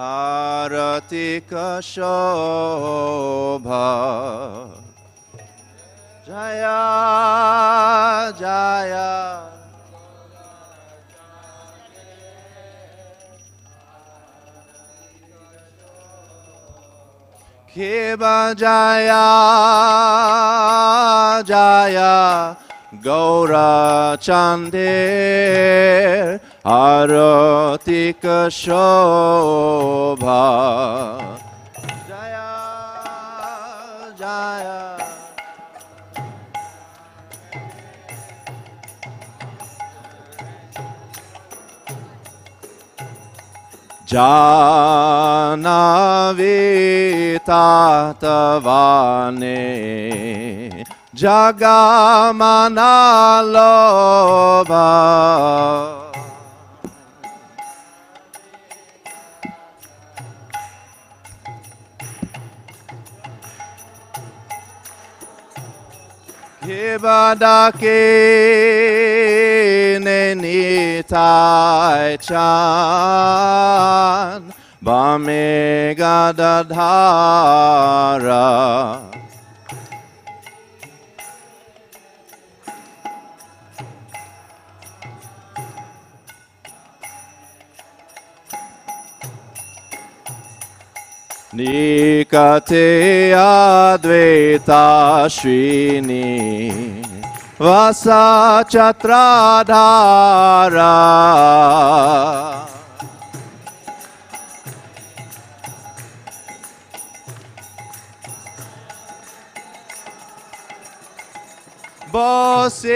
आरती का शोभा Jaya Jaya Kiba Jaya Jaya Gaura Chandir Aratika Shobha Jaya Jaya Janavi Tatavane Jagamana Loba Kibadake Nenitai Chan Bamegadadhara Nikate Advaita Srini Vasa Chatradhara Bose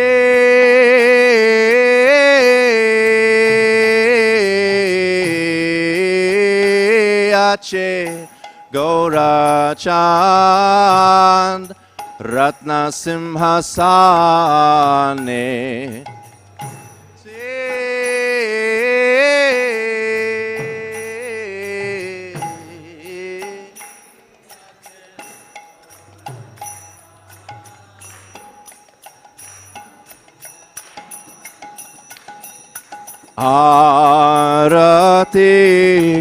Ache Gaura Chand Ratna Simhasane Arati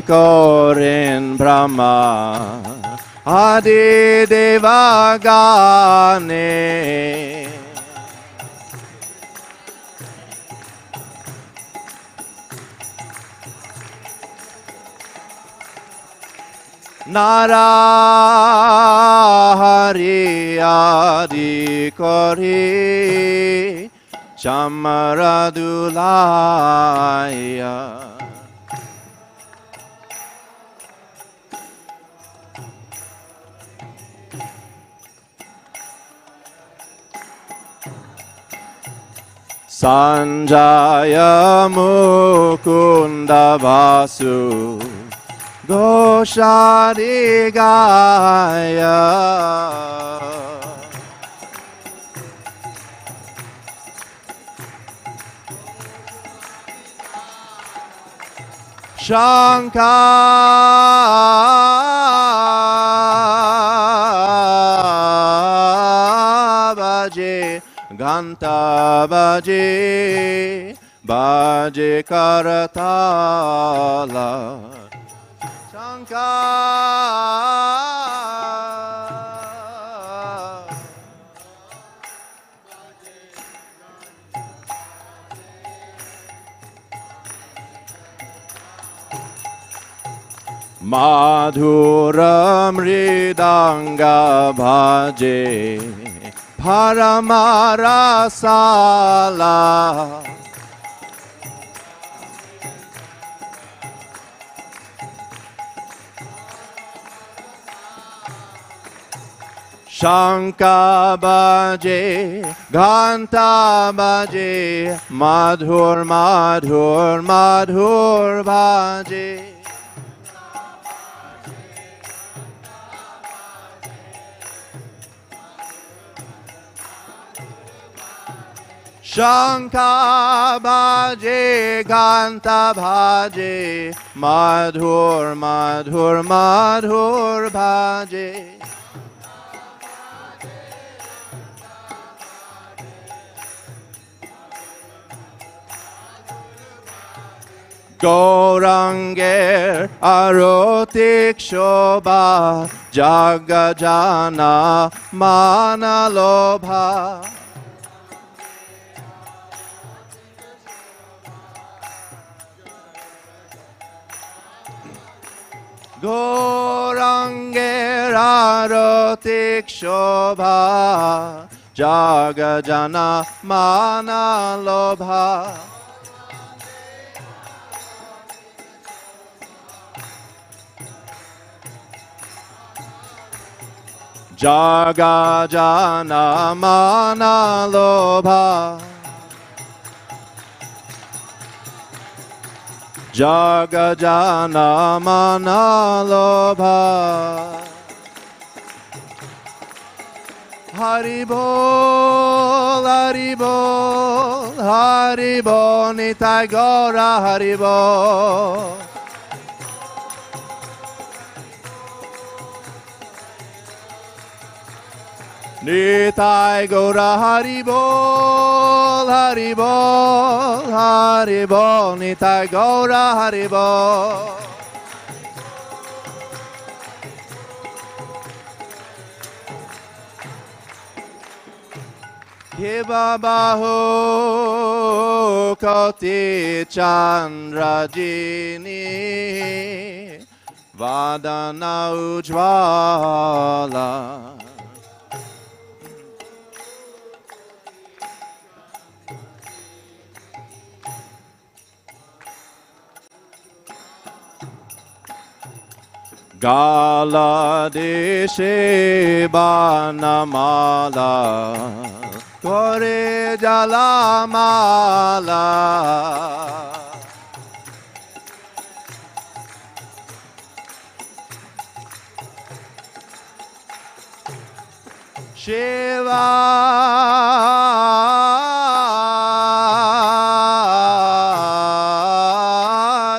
Korin Brahma Adi Devagane Narahari Adi Kori Chamaradulaya Sanjaya Mukunda Vasu Goshadi Gaya Shankar Baje Ganta Baje Baje Karatala Shankar Madhura Mridanga Bhaje Paramarasala Shankar Bhaje Ghanta Bhaje Madhur Madhur Madhur Bhaje Shankar Bhaje Ghanta Bhaje Madhur Madhur Madhur Bhaje Gaurange arotik shobha Jagajana manalobha Gaurange arotik shobha Jagajana manalobha Jagajana manalobha Jagajana manalobha Haribol, Haribol, Haribol, Nitai Gaura Haribol Nitai Gaura Haribol, Haribol, Haribol, Nitai Gaura Haribol Hibabaho Koti Chandrajini Vadana Ujvala Gala Deshe Banamala Kore Jalamala Shiva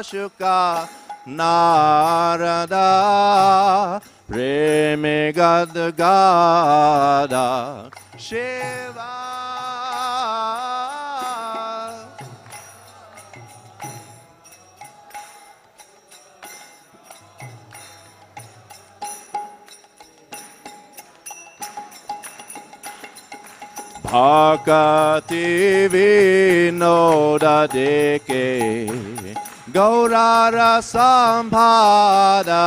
Shuka Narada Preme Gada Shiva Bhakati Vinoda Deke Gaurara Sampada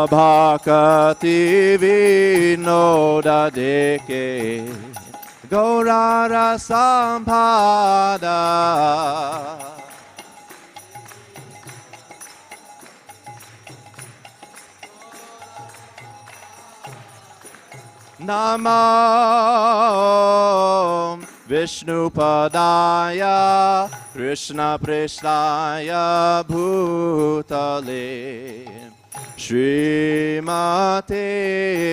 Bhakati Vinoda Deke Gaurara Sampada Namo Vishnu Padaya Krishna Prishnaya Bhutale Srimate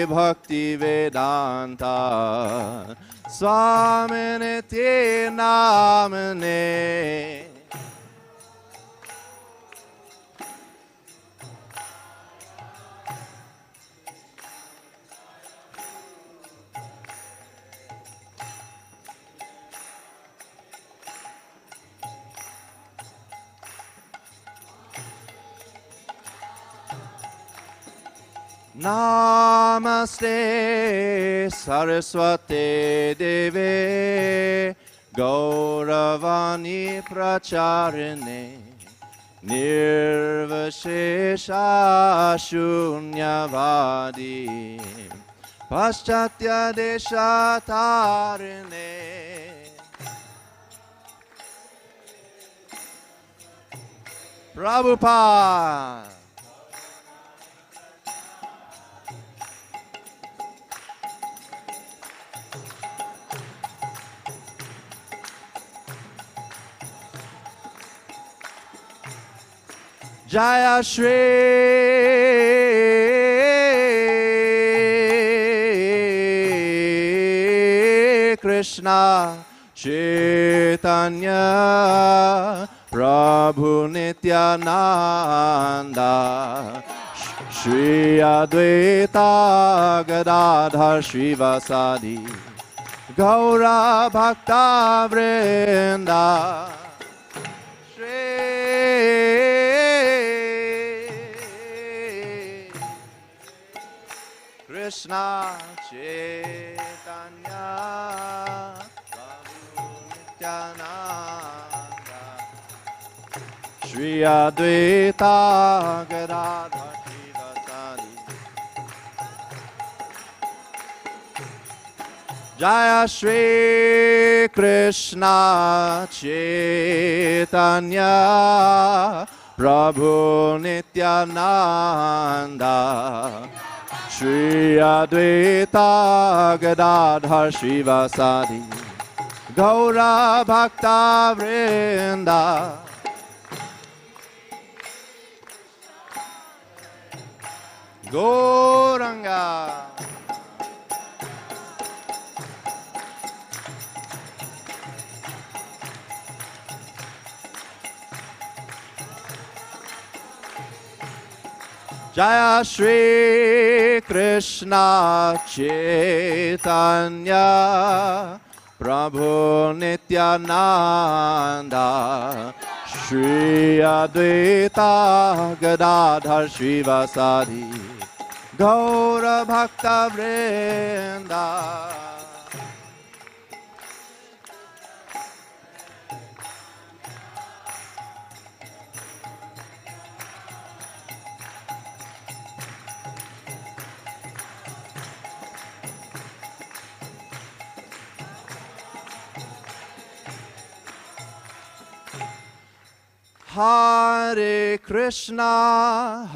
Bhakti Vedanta Swaminiti Namane Namaste Saraswati Deve Gauravani Pracharine Nirvashesha Shunyavadi Paschatya Deshatarine Prabhupada Jaya Shri Krishna Chaitanya Prabhu Nityananda Shri Advaita Gadadhar Shivasadi Gaura Bhakta Vrinda Krishna Chaitanya Prabhu Nityananda Shri Advaita Gadadhar Shivasadi Jaya Shri Krishna Chaitanya Prabhu Nityananda Shri Advaita Gadadhar Shivasadi Gaura Bhakta Vrinda Gauranga Jaya Shri Krishna Chaitanya Prabhu Nityananda Shri Advaita Gadadhar Shivasadi Gaura Bhakta Vrinda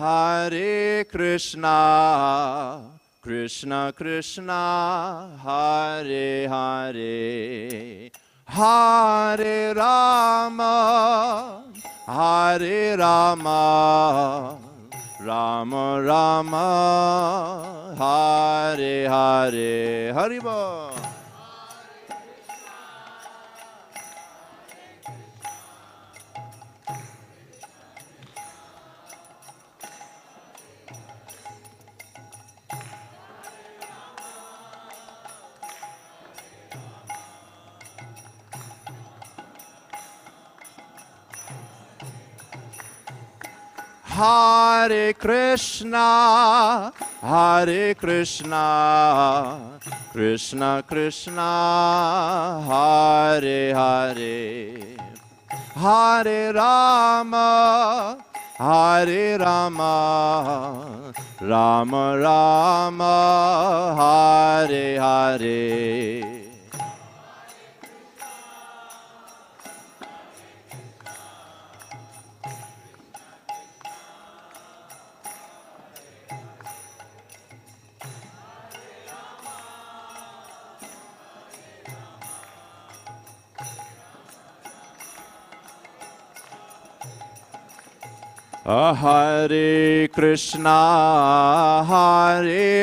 Hare Krishna, Krishna Krishna, Hare Hare, Hare Rama, Hare Rama, Rama Rama, Hare Hare, Haribo. Hare Krishna, Krishna Krishna, Hare Hare, Hare Rama, Hare Rama, Rama Rama, Hare Hare. Hare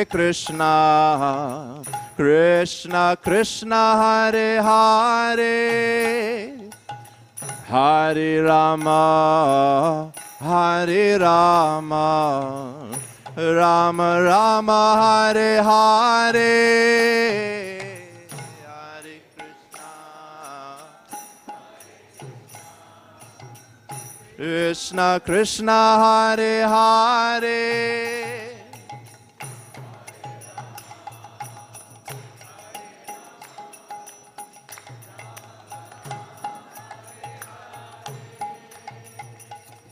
Krishna, Krishna Krishna, Hare Hare, Hare Rama, Hare Rama, Rama Rama, Hare Hare. Krishna Krishna, Hare Hare,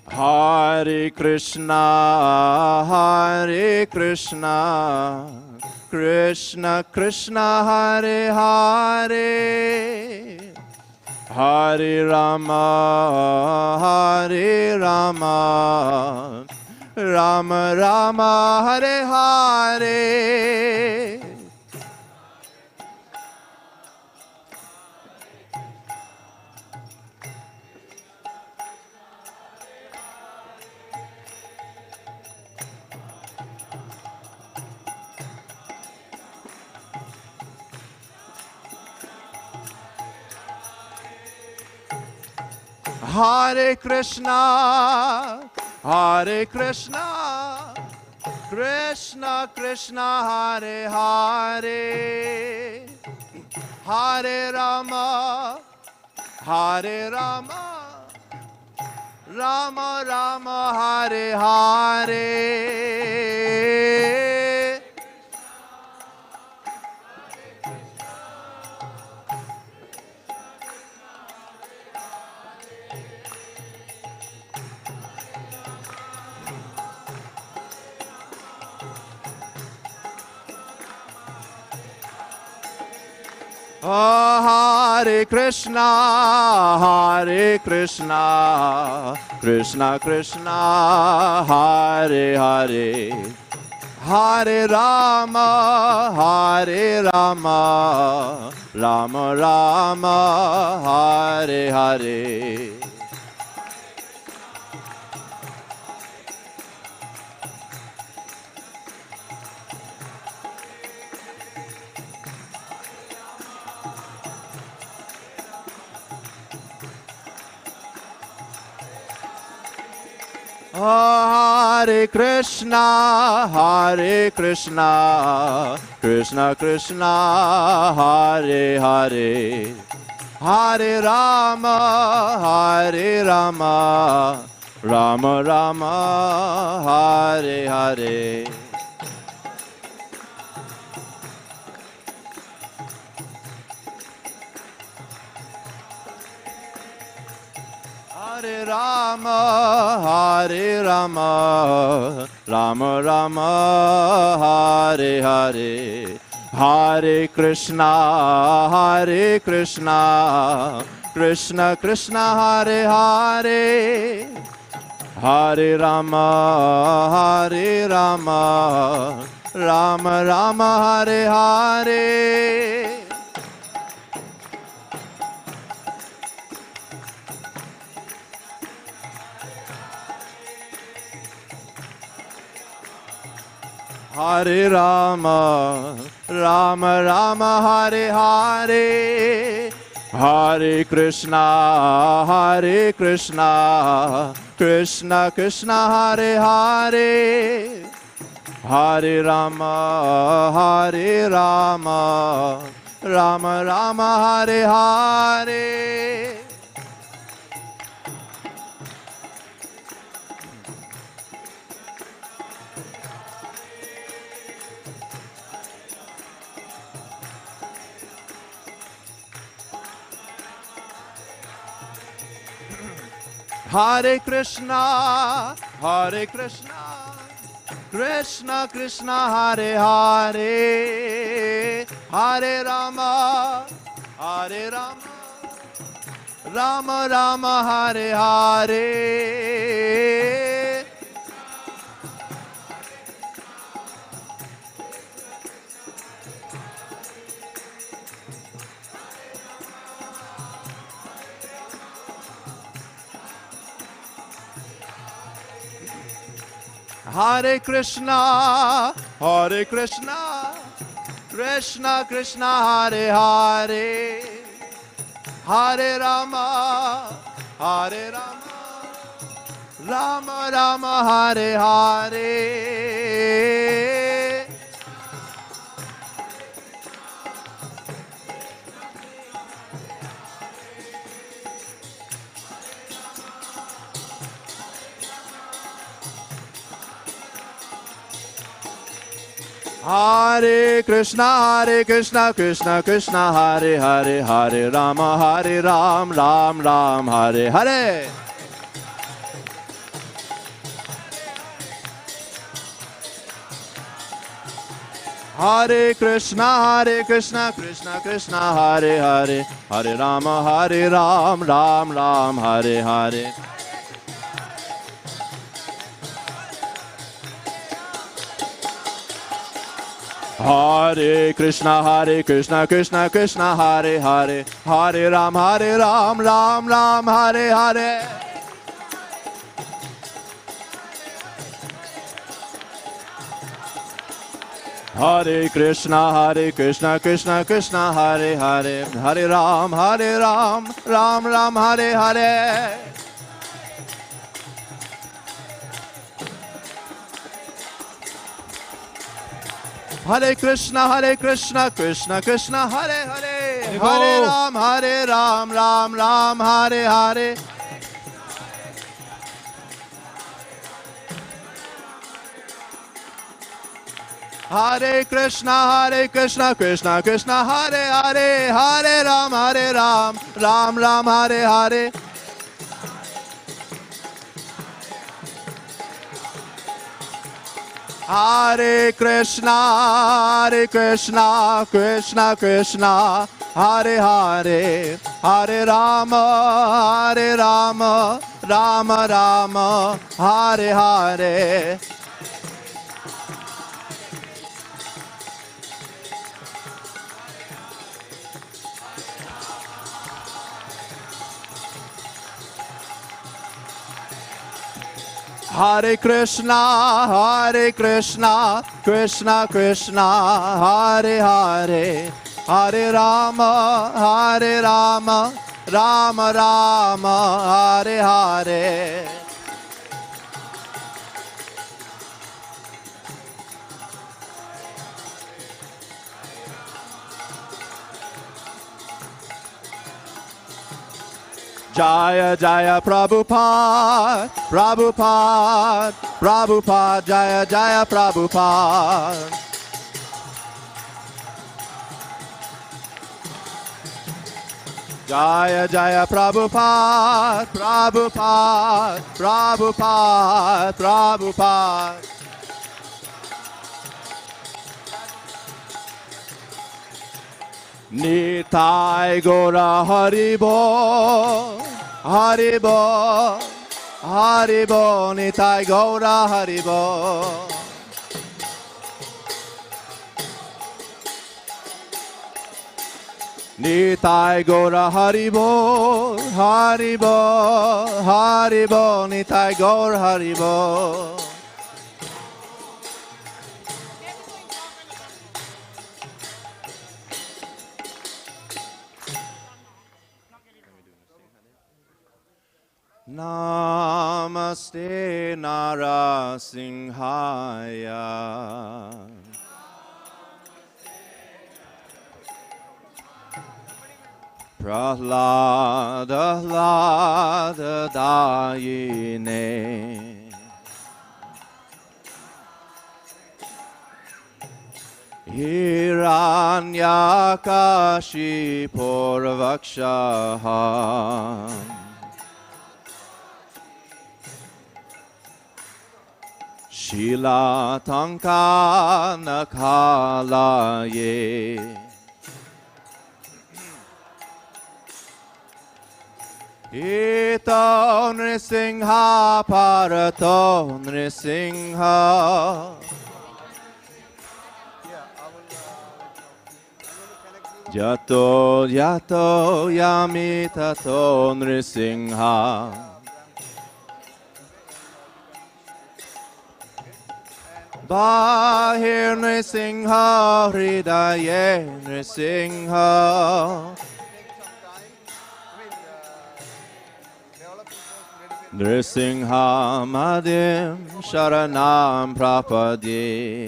Hare Krishna, Krishna Krishna, Hare Hare, Hare Rama, Hare Rama, Rama Rama, Hare Hare. Hare Krishna, Krishna Krishna Hare Hare Hare Rama Hare Rama Rama Rama Hare Hare Hare Krishna, Krishna Krishna, Hare Hare, Hare Rama, Rama Rama, Hare Hare. Hare Krishna, Krishna Krishna, Hare Hare, Hare Rama, Rama Rama, Hare Hare. Hare Rama, Rama Rama, Hare Hare. Hare Krishna, Krishna Krishna, Hare Hare. Hare Rama, Rama Rama, Hare Hare. Hare Rama, Rama Rama, Hare Hare. Hare Krishna, Krishna Krishna, Hare Hare. Hare Rama, Rama Rama, Hare Hare. Hare Krishna, Krishna Krishna, Hare Hare. Hare Rama, Rama Rama, Hare Hare. Hare Krishna, Krishna Krishna, Hare Hare. Hare Rama, Rama Rama, Hare Hare. Hare Krishna, Krishna Krishna, Hare Hare. Hare Rama, Ram Ram, Hare Hare. Hare Krishna, Krishna Krishna, Hare Hare. Hare Rama, Ram Ram, Hare Hare. Hare Krishna, Krishna Krishna, Hare Hare. Hare Ram, Ram Ram, Hare Hare. Hare Krishna, Krishna Hare Hare. Hare Ram, Ram Ram, Hare Hare. Hare Krishna, Krishna Krishna, Hare Hare, Hare Ram, Ram Ram, Hare Hare. Hare Krishna, Krishna Krishna, Hare Hare, Hare Ram, Ram Ram, Hare Hare. Hare Krishna, Krishna Krishna, Hare Hare, Hare Rama, Rama Rama, Hare Hare. Hare Krishna, Krishna Krishna, Hare Hare, Hare Rama, Rama Rama, Hare Hare. Jaya Jaya Prabhupada, Prabhupada, Prabhupada, Jaya Jaya Prabhupada. Jaya Jaya Prabhupada, Prabhupada, Prabhupada, Prabhupada. Nitai Gora Haribo, Haribo, Haribo, Nitai Gora Haribo. Nitai Gora Haribo, Haribo, Haribo, Nitai Gora Haribo. Namaste Narasimhaya. Prahlada Hlada Dayine. Hiranyakashipurvakshaha. Shila Tanka Nakalaye. Ito Nrisingha Parato Nrisingha. Jato Yato Yamitato Nrisingha. Bahir Nrisingha, Hridaye Nrisingha. Nrisingha Madim Sharanam Prapadye.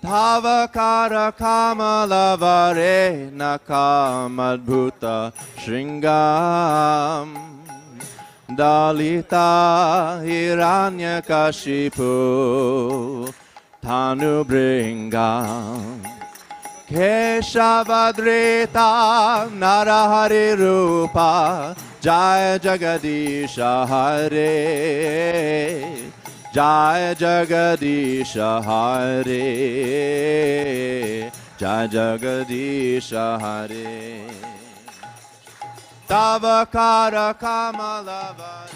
Tavakara Kamalavare Nakamadbhuta Shringam. Dalita Hiranyakashipu Tanubringam. Keshavadrita Narahari Rupa Jaya Jagadisha Hare. Jaya Jagadisha Hare. Jaya Jagadisha Hare. Tavakara Kamalavare.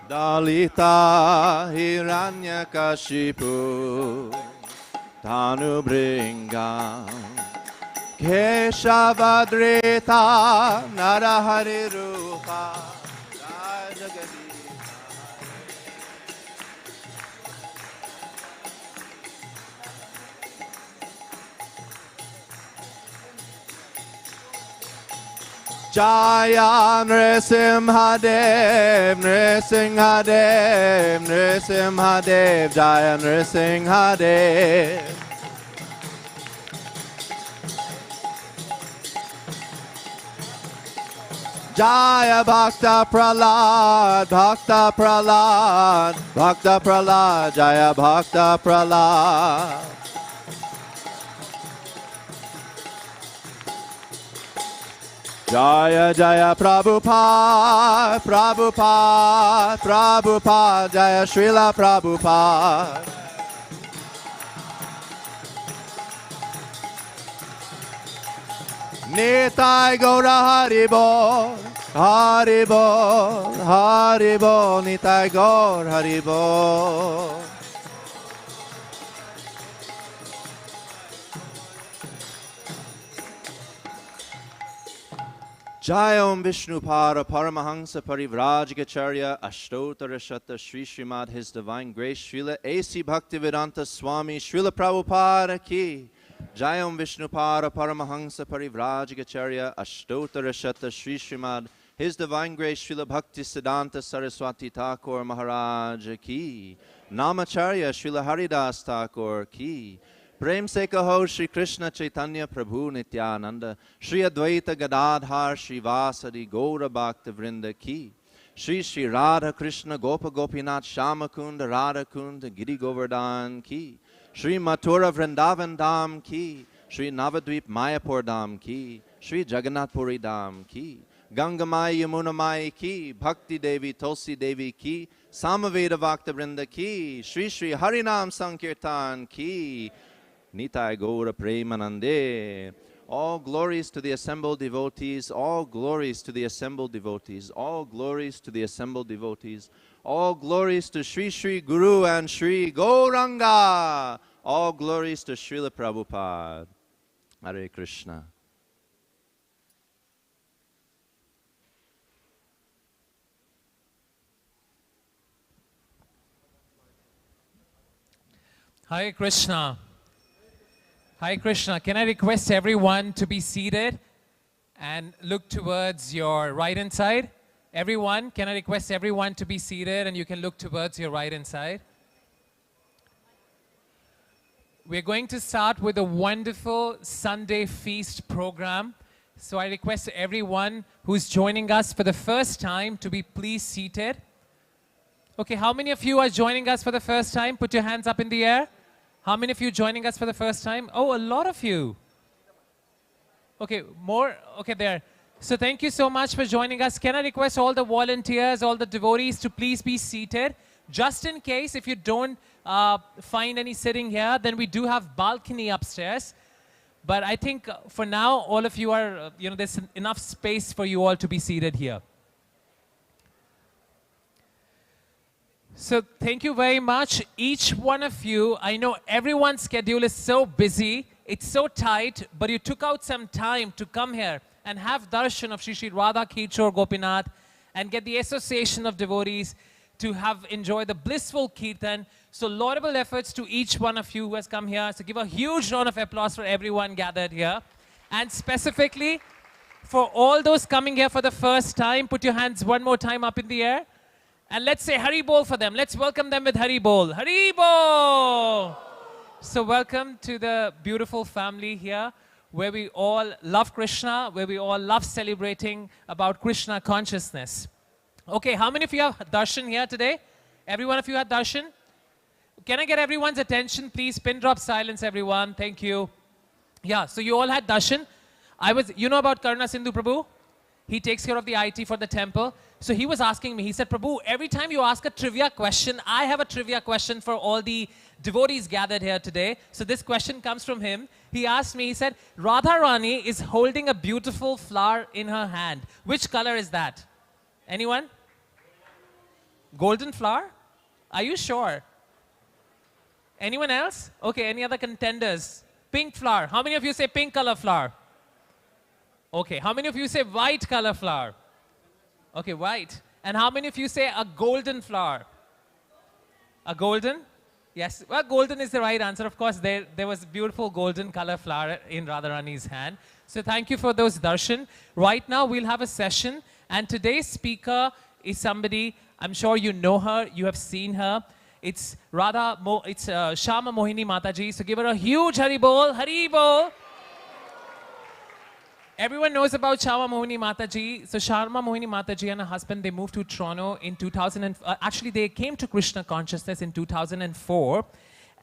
Dalita Hiranyakashipu Tanubringam. Keshavadrita Narahari Rupa Jaya Jagadisha. Jaya Nrsimhadev, Nrsimhadev, Nrsimhadev, Jaya Nrsimhadev. Jaya Bhakta Prahlad, Bhakta Prahlad, Bhakta Prahlad, Jaya Bhakta Prahlad. Jaya Jaya Prabhupada, Prabhupada, Prabhupada, Jaya Srila Prabhupada. Nitai Gaura Haribol, Haribol, Haribol, Nitai Gaur Haribol. Jayam Vishnupada Paramahansa Parivrajagacharya Ashtotarashata Sri Srimad His Divine Grace Srila A.C. Bhaktivedanta Swami Srila Prabhupada Ki. Jayam Vishnupada Paramahansa Parivrajagacharya Ashtotarashata Sri Srimad His Divine Grace Srila Bhaktisiddhanta Saraswati Thakur Maharaj Ki. Namacharya Srila Haridas Thakur Ki. Prem se kaho Shri Krishna Chaitanya Prabhu Nityananda Shri Advaita Gadadhar Shri Vasadi Gaura Bhakta Vrinda Ki. Shri Shri Radha Krishna Gopa Gopinath Shamakunda Radha Kunda Giri Govardhan Ki. Shri Mathura Vrindavan Dham Ki. Shri Navadvip Mayapur Dham Ki. Shri Jagannath Puri Dham Ki. Gangamai Yamuna Mai Ki. Bhakti Devi Tulsi Devi Ki. Samaveda Bhakta Vrinda Ki. Shri Shri Harinam Sankirtan Ki. Nitai Gaura Premanande. All glories to the assembled devotees, all glories to the assembled devotees, all glories to the assembled devotees, all glories to Sri Sri Guru and Sri Gauranga, all glories to Srila Prabhupada. Hare Krishna. Hare Krishna. Hare Krishna. Can I request everyone to be seated and look towards your right hand side? Everyone, can I request everyone to be seated and you can look towards your right hand side? We're going to start with a wonderful Sunday feast program. So I request everyone who's joining us for the first time to be please seated. Okay, how many of you are joining us for the first time? Put your hands up in the air. How many of you joining us for the first time? Oh, a lot of you. Okay, more? Okay, there. So thank you so much for joining us. Can I request all the volunteers, all the devotees to please be seated? Just in case, if you don't find any sitting here, then we do have balcony upstairs. But I think for now, all of you are, there's enough space for you all to be seated here. So thank you very much, each one of you. I know everyone's schedule is so busy, it's so tight, but you took out some time to come here and have darshan of Shri Shri Radha Kirchor Gopinath and get the association of devotees to have enjoy the blissful kirtan. So laudable efforts to each one of you who has come here. So give a huge round of applause for everyone gathered here. And specifically for all those coming here for the first time, put your hands one more time up in the air. And let's say Hari Bol for them. Let's welcome them with Hari Bol. Hari Bol! So welcome to the beautiful family here, where we all love Krishna, where we all love celebrating about Krishna consciousness. Okay, how many of you have darshan here today? Every one of you had darshan? Can I get everyone's attention, please? Pin drop silence, everyone. Thank you. Yeah, so you all had darshan. You know about Karuna Sindhu Prabhu? He takes care of the IT for the temple. So he was asking me, he said, Prabhu, every time you ask a trivia question, I have a trivia question for all the devotees gathered here today. So this question comes from him. He asked me, he said, Radharani is holding a beautiful flower in her hand. Which color is that? Anyone? Golden flower? Are you sure? Anyone else? Okay, any other contenders? Pink flower. How many of you say pink color flower? Okay, how many of you say white color flower? Okay, white. And how many of you say a golden flower? A golden? Yes, well, golden is the right answer. Of course, there was beautiful golden color flower in Radharani's hand. So thank you for those darshan. Right now, we'll have a session. And today's speaker is somebody, I'm sure you know her, you have seen her. It's Shyama Mohini Mataji. So give her a huge Hari Bol. Hari Bol. Everyone knows about Shyama Mohini Mataji. So Shyama Mohini Mataji and her husband, they moved to Toronto in 2000. Actually, they came to Krishna Consciousness in 2004.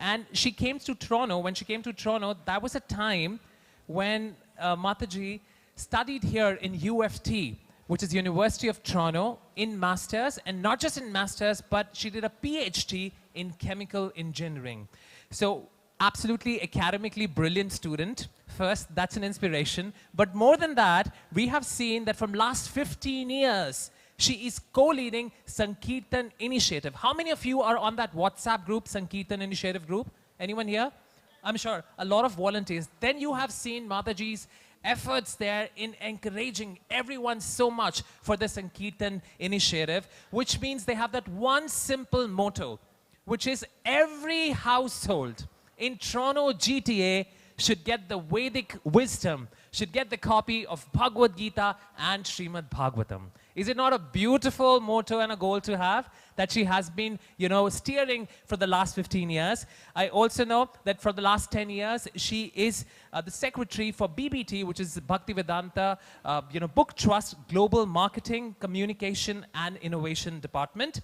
And she came to Toronto. When she came to Toronto, that was a time when Mataji studied here in UFT, which is University of Toronto, in Masters. And not just in Masters, but she did a PhD in chemical engineering. So absolutely academically brilliant student. First, that's an inspiration. But more than that, we have seen that from last 15 years, she is co-leading Sankirtan Initiative. How many of you are on that WhatsApp group, Sankirtan Initiative group? Anyone here? I'm sure a lot of volunteers. Then you have seen Mataji's efforts there in encouraging everyone so much for the Sankirtan Initiative, which means they have that one simple motto, which is every household in Toronto GTA should get the Vedic wisdom, should get the copy of Bhagavad Gita and Srimad Bhagavatam. Is it not a beautiful motto and a goal to have that she has been, steering for the last 15 years? I also know that for the last 10 years, she is the secretary for BBT, which is Bhaktivedanta, Book Trust Global Marketing, Communication and Innovation Department.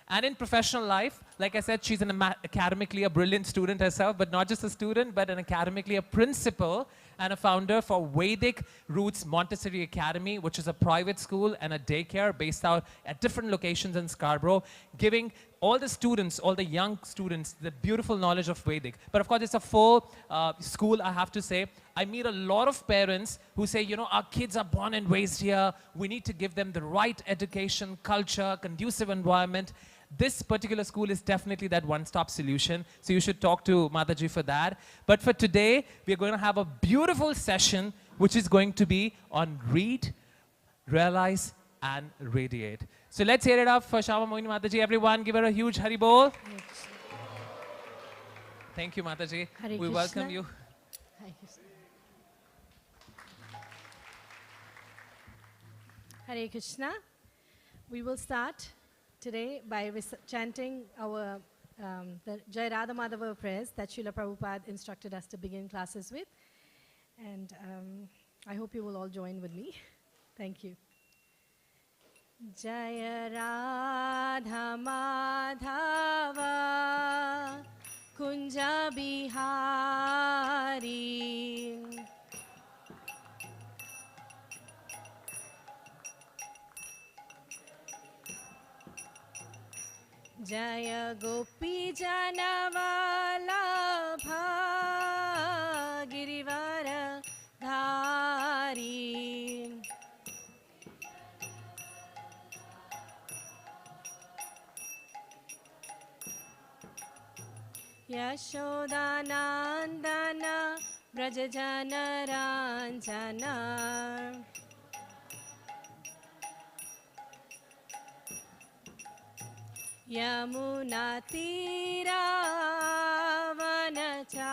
And in professional life, like I said, she's academically a brilliant student herself, but not just a student, but an academically a principal and a founder for Vedic Roots Montessori Academy, which is a private school and a daycare based out at different locations in Scarborough, giving all the students, all the young students, the beautiful knowledge of Vedic. But of course, it's a full school, I have to say. I meet a lot of parents who say, our kids are born and raised here. We need to give them the right education, culture, conducive environment. This particular school is definitely that one-stop solution. So you should talk to Mataji for that. But for today, we're going to have a beautiful session, which is going to be on Read, Realize, and Radiate. So let's hear it up for Shyama Mohini Mataji. Everyone, give her a huge Hari Bol. Thank you, Mataji. We welcome you. Hare Krishna. We will start today by chanting our the Jai Radha Madhava prayers that Srila Prabhupada instructed us to begin classes with. And I hope you will all join with me. Thank you. Jai Radha Madhava Kunja Bihari Jaya Gopi Janavalabha Girivara Dhari Yashodanandana Brajajana Ranjana Yamuna Tira Vanachari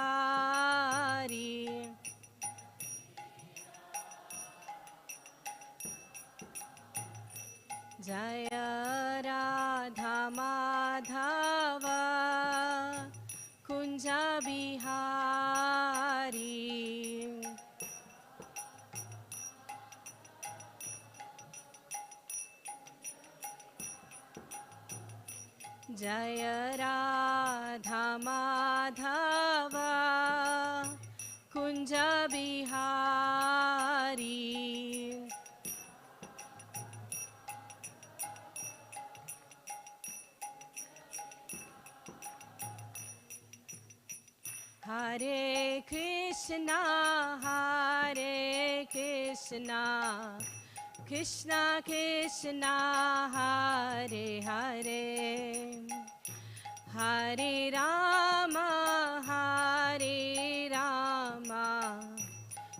Jaya Radha Madhava Kunja Bihari Jaya Radha Madhava Kunja Bihari Hare Krishna, Hare Krishna, Krishna Krishna, Hare Hare, Hare Rama, Hare Rama,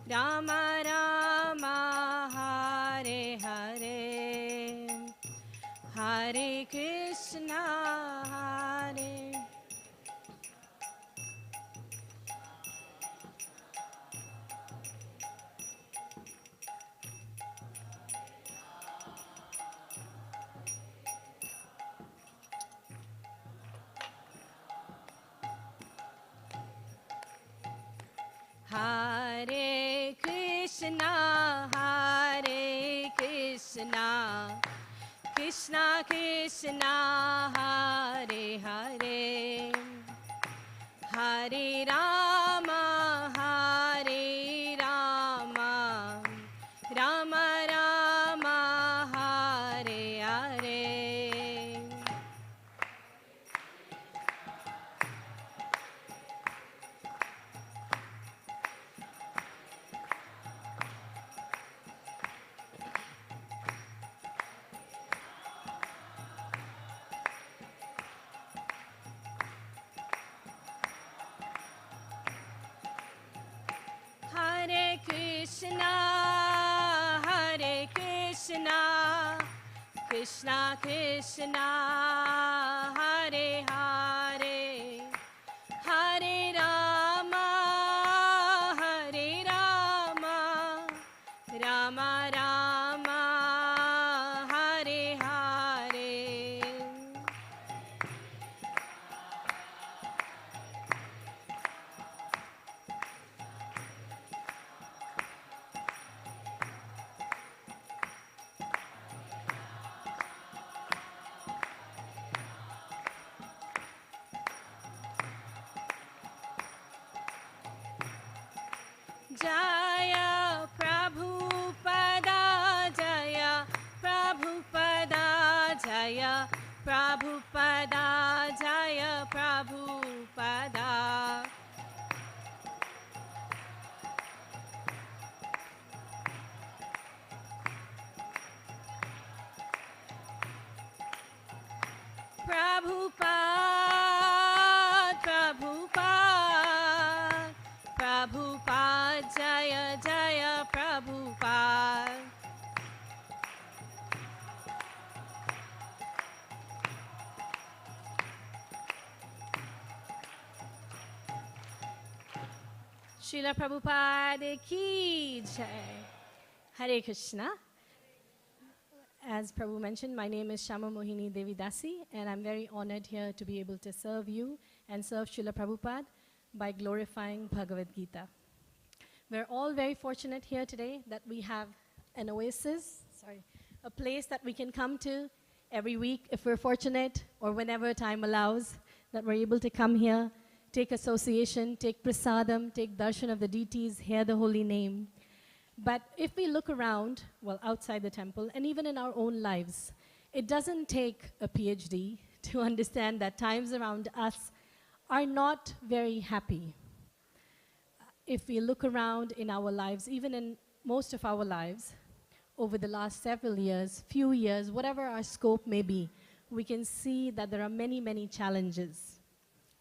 Rama Rama, Hare Hare, Hare Krishna, Hare Krishna Krishna, Hare Hare, Hare Rama, Hare Rama, Rama Rama, Hare Hare. Hare Krishna, Krishna Krishna, Hare Hare, Hare Rama, Rama Rama, Hare Hare. Jaya Prabhupada, Jaya Prabhupada, Jaya Prabhupada, Jaya Prabhupada. Prabhupada, Prabhupada, Jaya Jaya Prabhupada. Srila Prabhupada ki jai. Hare Krishna. As Prabhu mentioned, my name is Shama Mohini Devidasi, and I'm very honored here to be able to serve you and serve Srila Prabhupada by glorifying Bhagavad Gita. We're all very fortunate here today that we have an oasis, a place that we can come to every week if we're fortunate, or whenever time allows, that we're able to come here, take association, take prasadam, take darshan of the deities, hear the holy name. But if we look around, well, outside the temple, and even in our own lives, it doesn't take a PhD to understand that times around us are not very happy. If we look around in our lives, even in most of our lives, over the last several years, few years, whatever our scope may be, we can see that there are many, many challenges.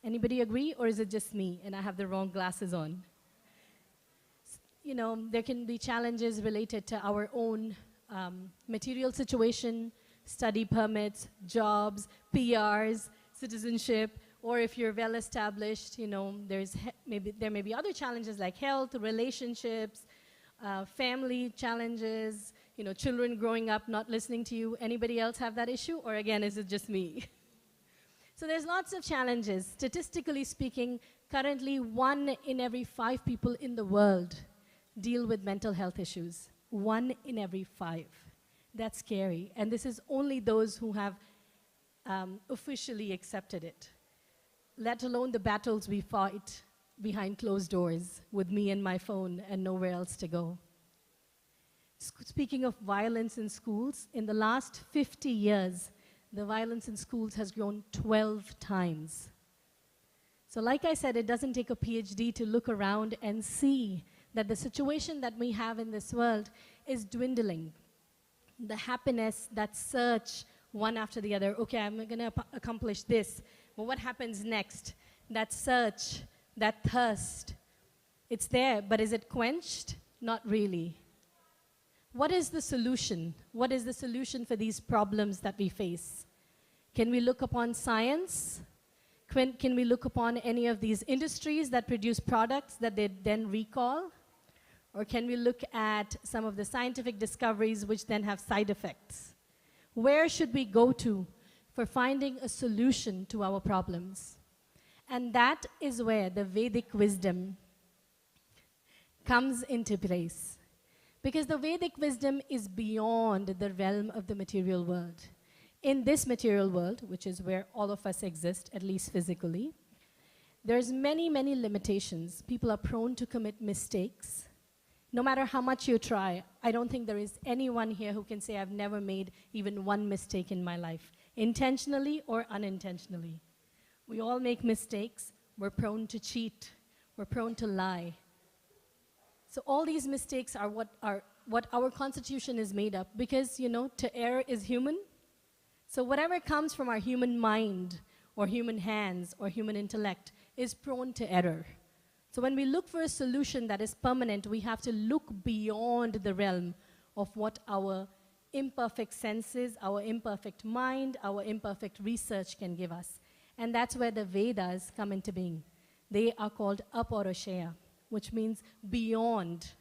Anybody agree, or is it just me and I have the wrong glasses on? You know, there can be challenges related to our own material situation, study permits, jobs, PRs, citizenship, or if you're well established, you know, there may be other challenges like health, relationships, family challenges, you know, children growing up not listening to you. Anybody else have that issue, or again, is it just me? So there's lots of challenges. Statistically speaking, currently 1 in every 5 people in the world deal with mental health issues. 1 in every 5. That's scary. And this is only those who have officially accepted it, let alone the battles we fight behind closed doors with me and my phone and nowhere else to go. Speaking of violence in schools, in the last 50 years, the violence in schools has grown 12 times. So like I said, it doesn't take a PhD to look around and see that the situation that we have in this world is dwindling. The happiness, that search one after the other, okay, I'm going to accomplish this, but what happens next? That search, that thirst, it's there, but is it quenched? Not really. What is the solution? What is the solution for these problems that we face? Can we look upon science? Can we look upon any of these industries that produce products that they then recall? Or can we look at some of the scientific discoveries which then have side effects? Where should we go to for finding a solution to our problems? And that is where the Vedic wisdom comes into place. Because the Vedic wisdom is beyond the realm of the material world. in this material world, which is where all of us exist, at least physically, there's many, many limitations. People are prone to commit mistakes. No matter how much you try, I don't think there is anyone here who can say, I've never made even one mistake in my life, intentionally or unintentionally. We all make mistakes. We're prone to cheat. We're prone to lie. So all these mistakes are what our constitution is made up, because, you know, to err is human. So whatever comes from our human mind or human hands or human intellect is prone to error. So when we look for a solution that is permanent, we have to look beyond the realm of what our imperfect senses, our imperfect mind, our imperfect research can give us. And that's where the Vedas come into being. They are called Aparusheya, which means beyond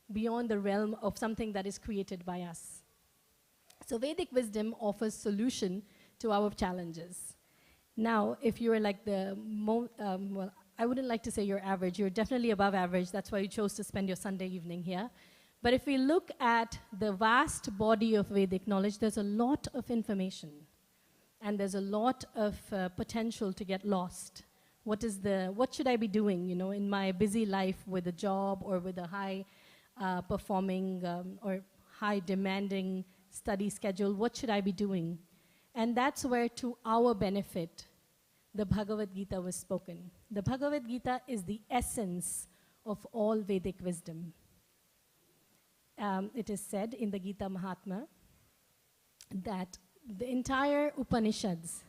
the realm of something that is created by us. So Vedic wisdom offers solution to our challenges. Now, if you're like well, I wouldn't like to say you're average. You're definitely above average. That's why you chose to spend your Sunday evening here. But if we look at the vast body of Vedic knowledge, there's a lot of information. And there's a lot of potential to get lost. What should I be doing, you know, in my busy life with a job or with a high performing or high demanding study schedule? What should I be doing? And that's where, to our benefit, the Bhagavad Gita was spoken. The Bhagavad Gita is the essence of all Vedic wisdom. It is said in the Gita Mahatma that the entire Upanishads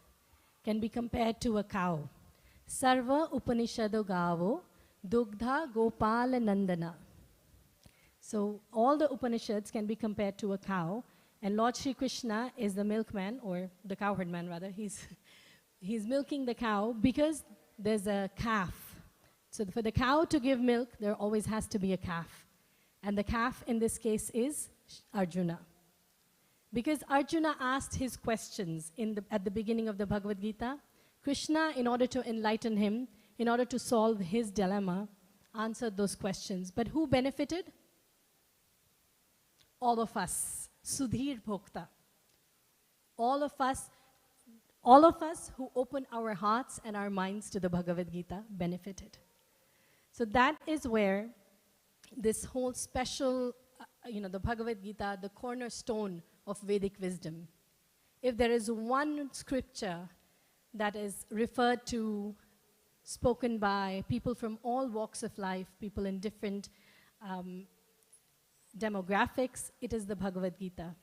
can be compared to a cow. Sarva Upanishado Gavo Dugdha Gopala Nandana. So all the Upanishads can be compared to a cow, and Lord Shri Krishna is the milkman, or the cowherd man rather. He's milking the cow because there's a calf. So for the cow to give milk, there always has to be a calf. And the calf in this case is Arjuna. Because Arjuna asked his questions at the beginning of the Bhagavad Gita, Krishna, in order to enlighten him, in order to solve his dilemma, answered those questions. But who benefited? All of us. Sudhir Bhokta. All of us who open our hearts and our minds to the Bhagavad Gita benefited. So that is where this whole special, the Bhagavad Gita, the cornerstone of Vedic wisdom. If there is one scripture that is referred to, spoken by people from all walks of life, people in different demographics, it is the Bhagavad Gita.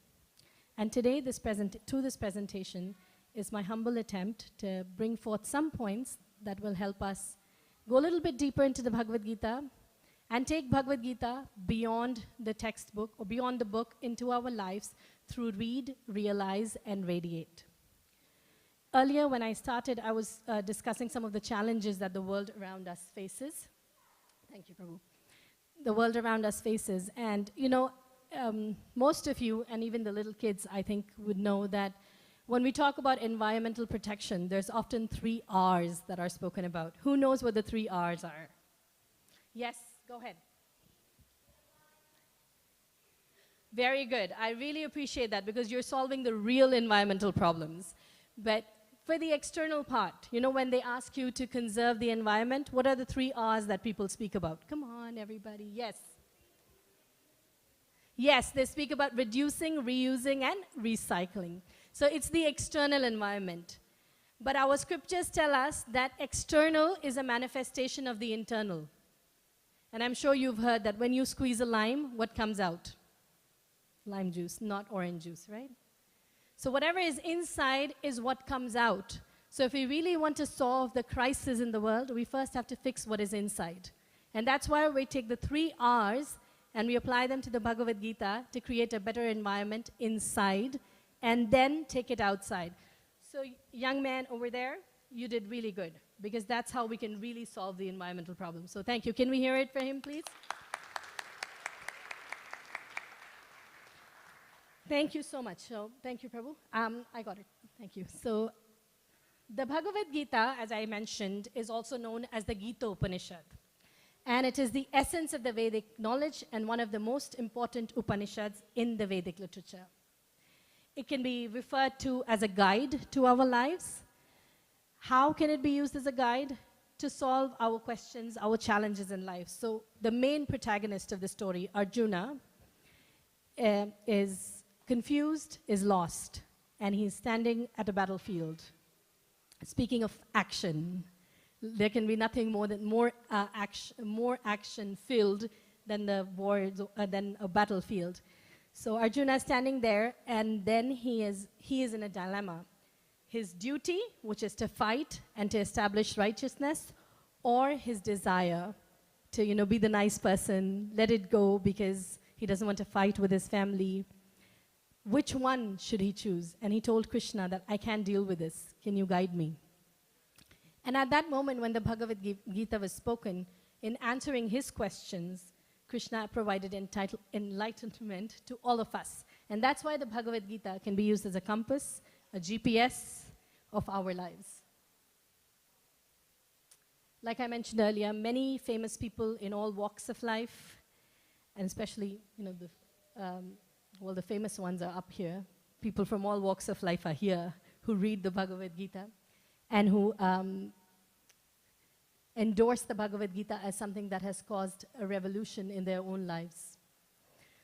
And today, through this presentation, is my humble attempt to bring forth some points that will help us go a little bit deeper into the Bhagavad Gita and take Bhagavad Gita beyond the textbook or beyond the book into our lives through read, realize, and radiate. Earlier, when I started, I was discussing some of the challenges that the world around us faces. Thank you, Prabhu. The world around us faces. And, most of you, and even the little kids, I think, would know that when we talk about environmental protection, there's often 3 R's that are spoken about. Who knows what the 3 R's are? Yes, go ahead. Very good. I really appreciate that because you're solving the real environmental problems. But for the external part, when they ask you to conserve the environment, what are the 3 R's that people speak about? Come on, everybody. Yes. Yes, they speak about reducing, reusing, and recycling. So it's the external environment. But our scriptures tell us that external is a manifestation of the internal. And I'm sure you've heard that when you squeeze a lime, what comes out? Lime juice, not orange juice, right? So whatever is inside is what comes out. So if we really want to solve the crisis in the world, we first have to fix what is inside. And that's why we take the 3 R's and we apply them to the Bhagavad Gita to create a better environment inside and then take it outside. So young man over there, you did really good because that's how we can really solve the environmental problem. So thank you. Can we hear it for him, please? Thank you so much. So, thank you, Prabhu. I got it. Thank you. So, the Bhagavad Gita, as I mentioned, is also known as the Gita Upanishad. And it is the essence of the Vedic knowledge and one of the most important Upanishads in the Vedic literature. It can be referred to as a guide to our lives. How can it be used as a guide? To solve our questions, our challenges in life. So the main protagonist of the story, Arjuna, is confused, is lost, and he's standing at a battlefield. Speaking of action, there can be nothing more action-filled than than a battlefield. So Arjuna is standing there, and then he is in a dilemma. His duty, which is to fight and to establish righteousness, or his desire to, be the nice person, let it go because he doesn't want to fight with his family. Which one should he choose? And he told Krishna that I can't deal with this. Can you guide me? And at that moment when the Bhagavad Gita was spoken, in answering his questions, Krishna provided enlightenment to all of us. And that's why the Bhagavad Gita can be used as a compass, a GPS of our lives. Like I mentioned earlier, many famous people in all walks of life, and especially, the famous ones are up here. People from all walks of life are here who read the Bhagavad Gita and who endorse the Bhagavad Gita as something that has caused a revolution in their own lives.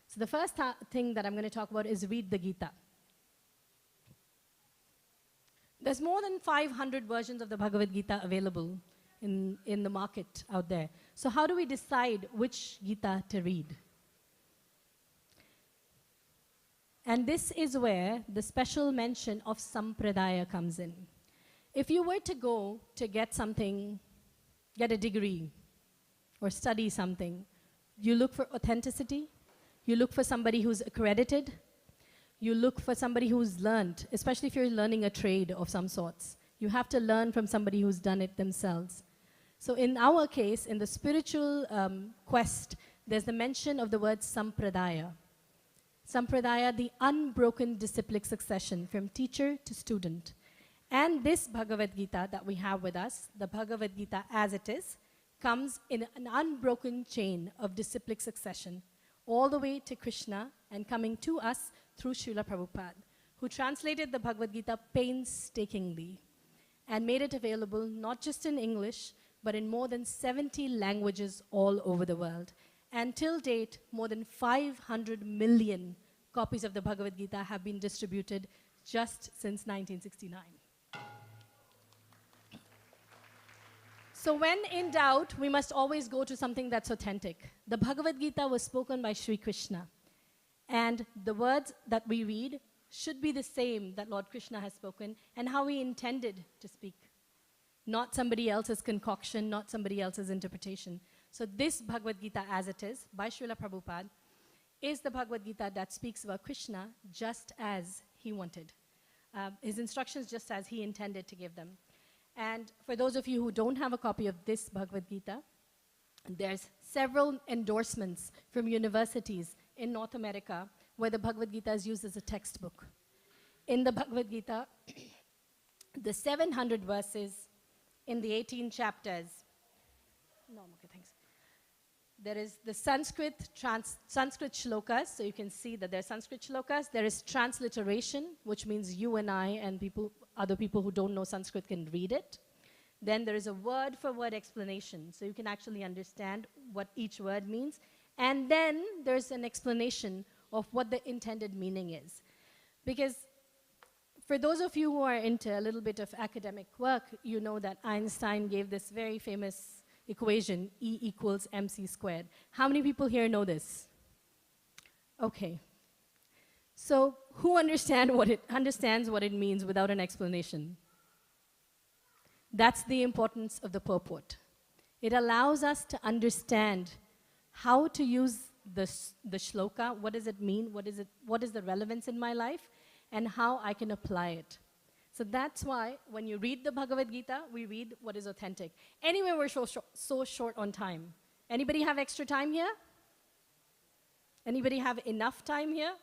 So the first thing that I'm going to talk about is read the Gita. There's more than 500 versions of the Bhagavad Gita available in the market out there. So how do we decide which Gita to read? And this is where the special mention of Sampradaya comes in. If you were to go to get something, get a degree, or study something, you look for authenticity, you look for somebody who's accredited, you look for somebody who's learned, especially if you're learning a trade of some sorts. You have to learn from somebody who's done it themselves. So in our case, in the spiritual quest, there's the mention of the word Sampradaya. Sampradaya, the unbroken disciplic succession from teacher to student. And this Bhagavad Gita that we have with us, the Bhagavad Gita as it is, comes in an unbroken chain of disciplic succession, all the way to Krishna and coming to us through Srila Prabhupada, who translated the Bhagavad Gita painstakingly and made it available not just in English, but in more than 70 languages all over the world. And till date, more than 500 million copies of the Bhagavad Gita have been distributed just since 1969. So when in doubt, we must always go to something that's authentic. The Bhagavad Gita was spoken by Sri Krishna. And the words that we read should be the same that Lord Krishna has spoken and how he intended to speak. Not somebody else's concoction, not somebody else's interpretation. So this Bhagavad Gita as it is, by Srila Prabhupada, is the Bhagavad Gita that speaks about Krishna just as he wanted. His instructions just as he intended to give them. And for those of you who don't have a copy of this Bhagavad Gita, there's several endorsements from universities in North America where the Bhagavad Gita is used as a textbook. In the Bhagavad Gita, the 700 verses in the 18 chapters, there is the Sanskrit shlokas, so you can see that there are Sanskrit shlokas. There is transliteration, which means you and I and other people who don't know Sanskrit can read it. Then there is a word-for-word explanation, so you can actually understand what each word means. And then there's an explanation of what the intended meaning is. Because for those of you who are into a little bit of academic work, you know that Einstein gave this very famous equation, E equals mc squared. How many people here know this? Okay. So who understands what it means without an explanation? That's the importance of the purport. It allows us to understand how to use the shloka, what does it mean, what is the relevance in my life, and how I can apply it. So that's why when you read the Bhagavad Gita, we read what is authentic. Anyway, we're so short on time. Anybody have extra time here? Anybody have enough time here?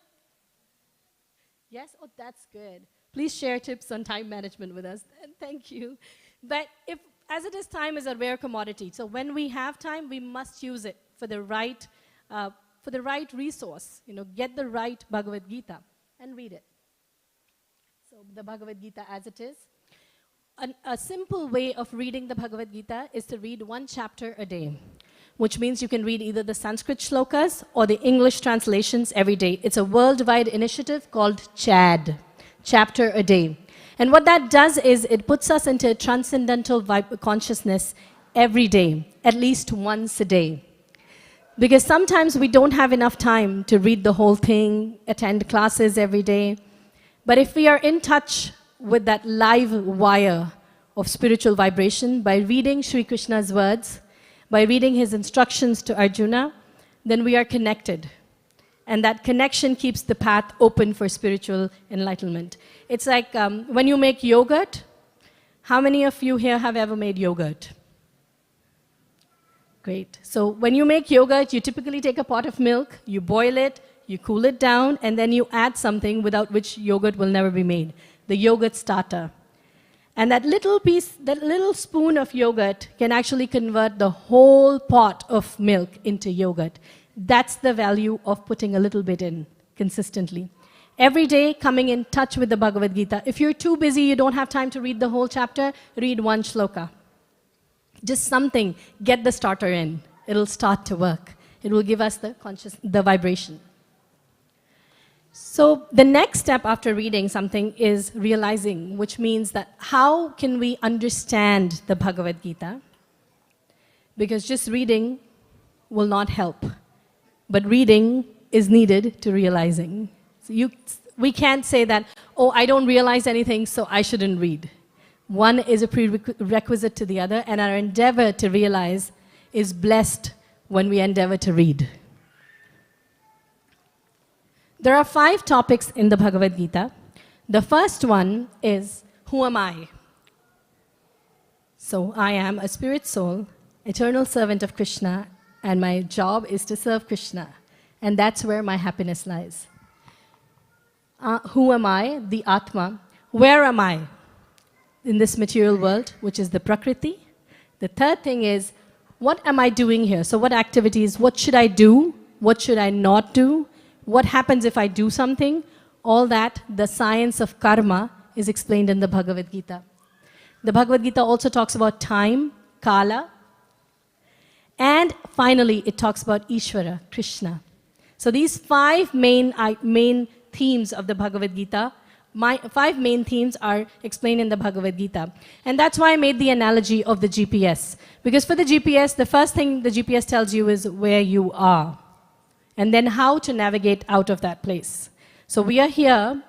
Yes? Oh, that's good. Please share tips on time management with us. Thank you. But as it is, time is a rare commodity. So when we have time, we must use it for the right resource. Get the right Bhagavad Gita and read it. the Bhagavad Gita as it is. A simple way of reading the Bhagavad Gita is to read one chapter a day, which means you can read either the Sanskrit shlokas or the English translations every day. It's a worldwide initiative called CHAD, chapter a day. And what that does is it puts us into a transcendental consciousness every day, at least once a day. Because sometimes we don't have enough time to read the whole thing, attend classes every day. But if we are in touch with that live wire of spiritual vibration by reading Sri Krishna's words, by reading his instructions to Arjuna, then we are connected. And that connection keeps the path open for spiritual enlightenment. It's like when you make yogurt. How many of you here have ever made yogurt? Great. So when you make yogurt, you typically take a pot of milk, you boil it, you cool it down, and then you add something without which yogurt will never be made, the yogurt starter. And that little spoon of yogurt can actually convert the whole pot of milk into yogurt. That's the value of putting a little bit in consistently. Every day, coming in touch with the Bhagavad Gita. If you're too busy, you don't have time to read the whole chapter, read one shloka. Just something, get the starter in. It'll start to work. It will give us the vibration. So the next step after reading something is realizing, which means that how can we understand the Bhagavad Gita? Because just reading will not help. But reading is needed to realizing. So we can't say that, oh, I don't realize anything, so I shouldn't read. One is a prerequisite to the other, and our endeavor to realize is blessed when we endeavor to read. There are 5 topics in the Bhagavad Gita. The first one is, who am I? So I am a spirit soul, eternal servant of Krishna, and my job is to serve Krishna. And that's where my happiness lies. Who am I? The Atma. Where am I? In this material world, which is the Prakriti. The third thing is, what am I doing here? So what activities, what should I do? What should I not do? What happens if I do something? All that, the science of karma, is explained in the Bhagavad Gita. The Bhagavad Gita also talks about time, kala, and finally it talks about Ishvara, Krishna. So these 5 main themes of the Bhagavad Gita, 5 main themes are explained in the Bhagavad Gita. And that's why I made the analogy of the GPS. Because for the GPS, the first thing the GPS tells you is where you are. And then how to navigate out of that place. So we are here,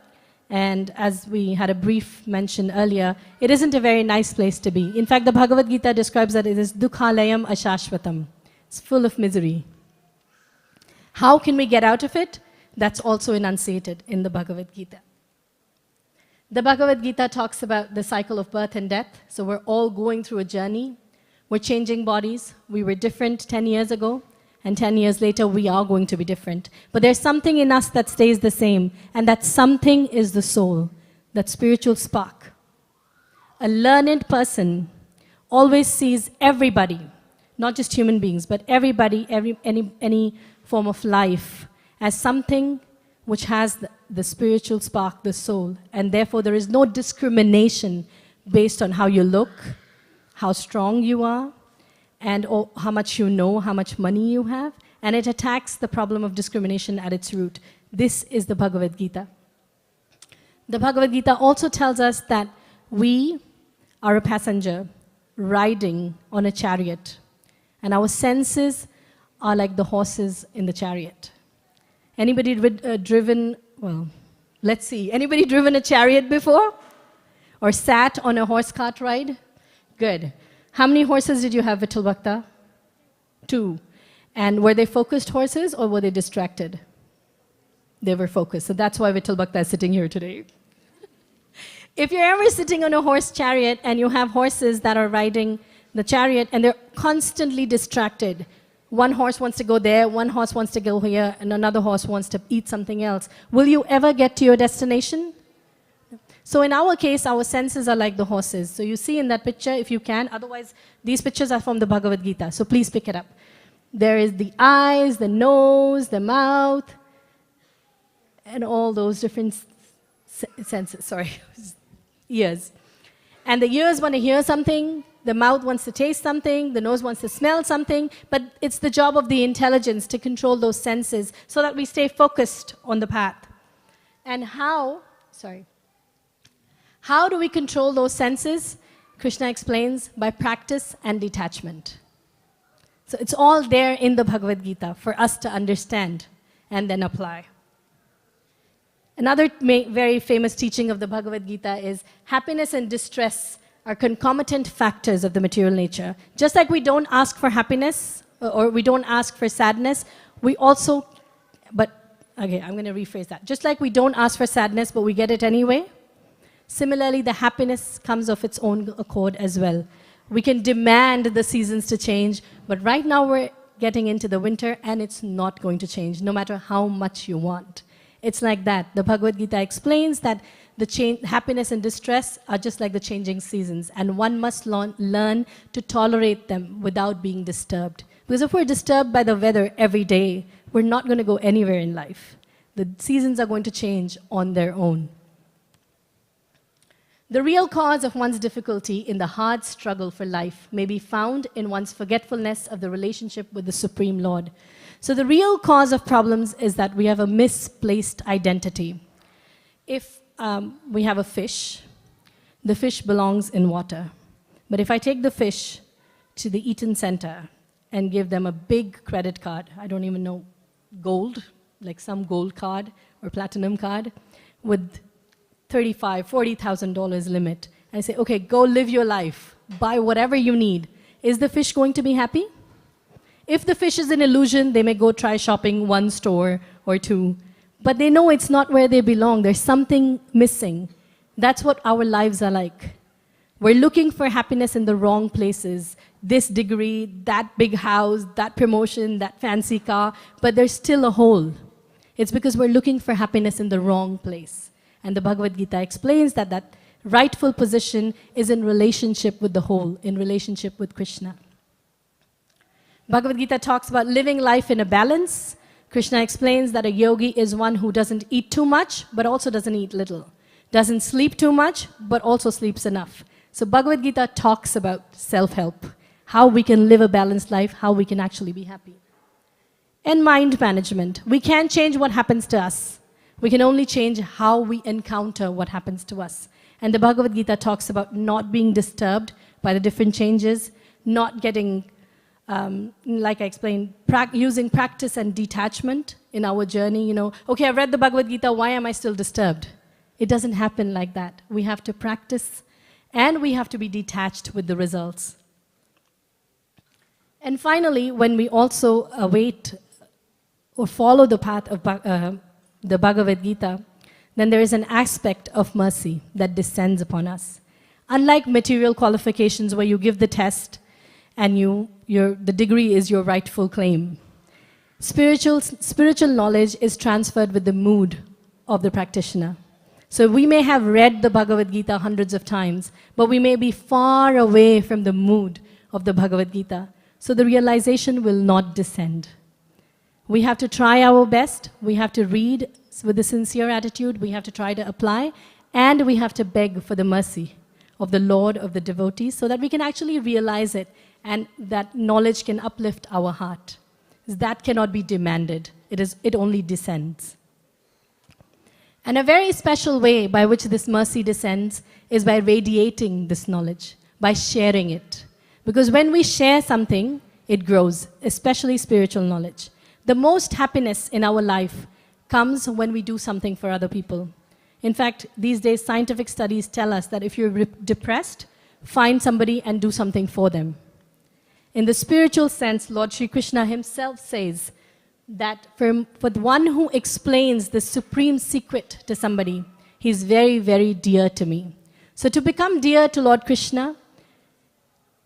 and as we had a brief mention earlier, it isn't a very nice place to be. In fact, the Bhagavad Gita describes that it is dukhalayam ashashvatam. It's full of misery. How can we get out of it? That's also enunciated in the Bhagavad Gita. The Bhagavad Gita talks about the cycle of birth and death. So we're all going through a journey. We're changing bodies. We were different 10 years ago, and 10 years later we are going to be different. But there's something in us that stays the same, and that something is the soul, that spiritual spark. A learned person always sees everybody, not just human beings, but everybody, any form of life, as something which has the spiritual spark, the soul, and therefore there is no discrimination based on how you look, how strong you are, and how much you know, how much money you have, and it attacks the problem of discrimination at its root. This is the Bhagavad Gita. The Bhagavad Gita also tells us that we are a passenger riding on a chariot, and our senses are like the horses in the chariot. Anybody driven, well, let's see, anybody driven a chariot before? Or sat on a horse cart ride? Good. How many horses did you have, Vittal Bhakta? 2. And were they focused horses or were they distracted? They were focused. So that's why Vittal Bhakta is sitting here today. If you're ever sitting on a horse chariot and you have horses that are riding the chariot and they're constantly distracted, one horse wants to go there, one horse wants to go here, and another horse wants to eat something else, will you ever get to your destination? So in our case, our senses are like the horses. So you see in that picture, if you can, otherwise these pictures are from the Bhagavad Gita, so please pick it up. There is the eyes, the nose, the mouth, and all those different senses, sorry, ears. And the ears want to hear something, the mouth wants to taste something, the nose wants to smell something, but it's the job of the intelligence to control those senses so that we stay focused on the path. And how do we control those senses? Krishna explains by practice and detachment. So it's all there in the Bhagavad Gita for us to understand and then apply. Another very famous teaching of the Bhagavad Gita is happiness and distress are concomitant factors of the material nature. Just like we don't ask for happiness or we don't ask for sadness, we also, I'm going to rephrase that. Just like we don't ask for sadness, but we get it anyway, similarly, the happiness comes of its own accord as well. We can demand the seasons to change, but right now we're getting into the winter and it's not going to change, no matter how much you want. It's like that. The Bhagavad Gita explains that the happiness and distress are just like the changing seasons, and one must learn to tolerate them without being disturbed. Because if we're disturbed by the weather every day, we're not going to go anywhere in life. The seasons are going to change on their own. The real cause of one's difficulty in the hard struggle for life may be found in one's forgetfulness of the relationship with the Supreme Lord. So the real cause of problems is that we have a misplaced identity. If we have a fish, the fish belongs in water. But if I take the fish to the Eaton Center and give them a big credit card, I don't even know, gold, like some gold card or platinum card, with $35,000, $40,000 limit. I say, okay, go live your life, buy whatever you need. Is the fish going to be happy? If the fish is an illusion, they may go try shopping one store or two, but they know it's not where they belong. There's something missing. That's what our lives are like. We're looking for happiness in the wrong places. This degree, that big house, that promotion, that fancy car, but there's still a hole. It's because we're looking for happiness in the wrong place. And the Bhagavad Gita explains that that rightful position is in relationship with the whole, in relationship with Krishna. Bhagavad Gita talks about living life in a balance. Krishna explains that a yogi is one who doesn't eat too much, but also doesn't eat little. Doesn't sleep too much, but also sleeps enough. So Bhagavad Gita talks about self-help, how we can live a balanced life, how we can actually be happy. And mind management. We can't change what happens to us. We can only change how we encounter what happens to us. And the Bhagavad Gita talks about not being disturbed by the different changes, not getting, like I explained, using practice and detachment in our journey. You know, okay, I've read the Bhagavad Gita, why am I still disturbed? It doesn't happen like that. We have to practice and we have to be detached with the results. And finally, when we also await or follow the path of the Bhagavad Gita, then there is an aspect of mercy that descends upon us. Unlike material qualifications where you give the test and the degree is your rightful claim, spiritual knowledge is transferred with the mood of the practitioner. So we may have read the Bhagavad Gita hundreds of times, but we may be far away from the mood of the Bhagavad Gita. So the realization will not descend. We have to try our best. We have to read with a sincere attitude. We have to try to apply. And we have to beg for the mercy of the Lord, of the devotees, so that we can actually realize it and that knowledge can uplift our heart. That cannot be demanded. It only descends. And a very special way by which this mercy descends is by radiating this knowledge, by sharing it. Because when we share something, it grows, especially spiritual knowledge. The most happiness in our life comes when we do something for other people. In fact, these days, scientific studies tell us that if you're depressed, find somebody and do something for them. In the spiritual sense, Lord Shri Krishna himself says that for the one who explains the supreme secret to somebody, he's very, very dear to me. So to become dear to Lord Krishna,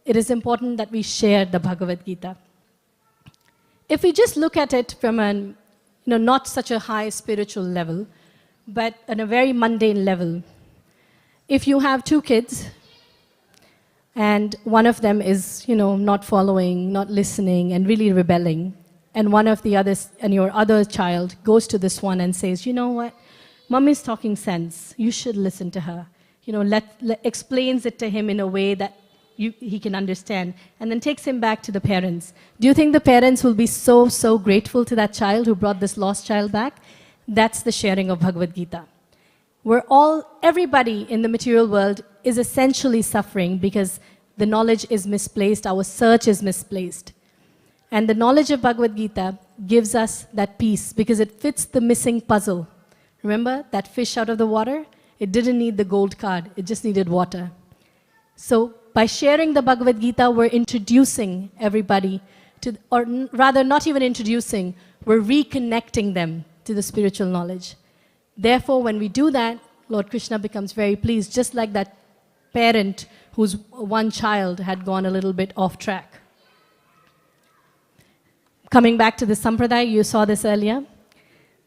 it is important that we share the Bhagavad Gita. If we just look at it from not such a high spiritual level, but on a very mundane level, if you have two kids, and one of them is, not following, not listening, and really rebelling, and one of the others, and your other child goes to this one and says, you know what, Mom is talking sense. You should listen to her. You know, explains it to him in a way that he can understand, and then takes him back to the parents. Do you think the parents will be so grateful to that child who brought this lost child back? That's the sharing of Bhagavad Gita. Everybody in the material world is essentially suffering because the knowledge is misplaced, our search is misplaced. And the knowledge of Bhagavad Gita gives us that peace because it fits the missing puzzle. Remember that fish out of the water? It didn't need the gold card, it just needed water. So by sharing the Bhagavad Gita, we're introducing everybody to, or rather not even introducing, we're reconnecting them to the spiritual knowledge. Therefore, when we do that, Lord Krishna becomes very pleased, just like that parent whose one child had gone a little bit off track. Coming back to the Sampradaya, you saw this earlier.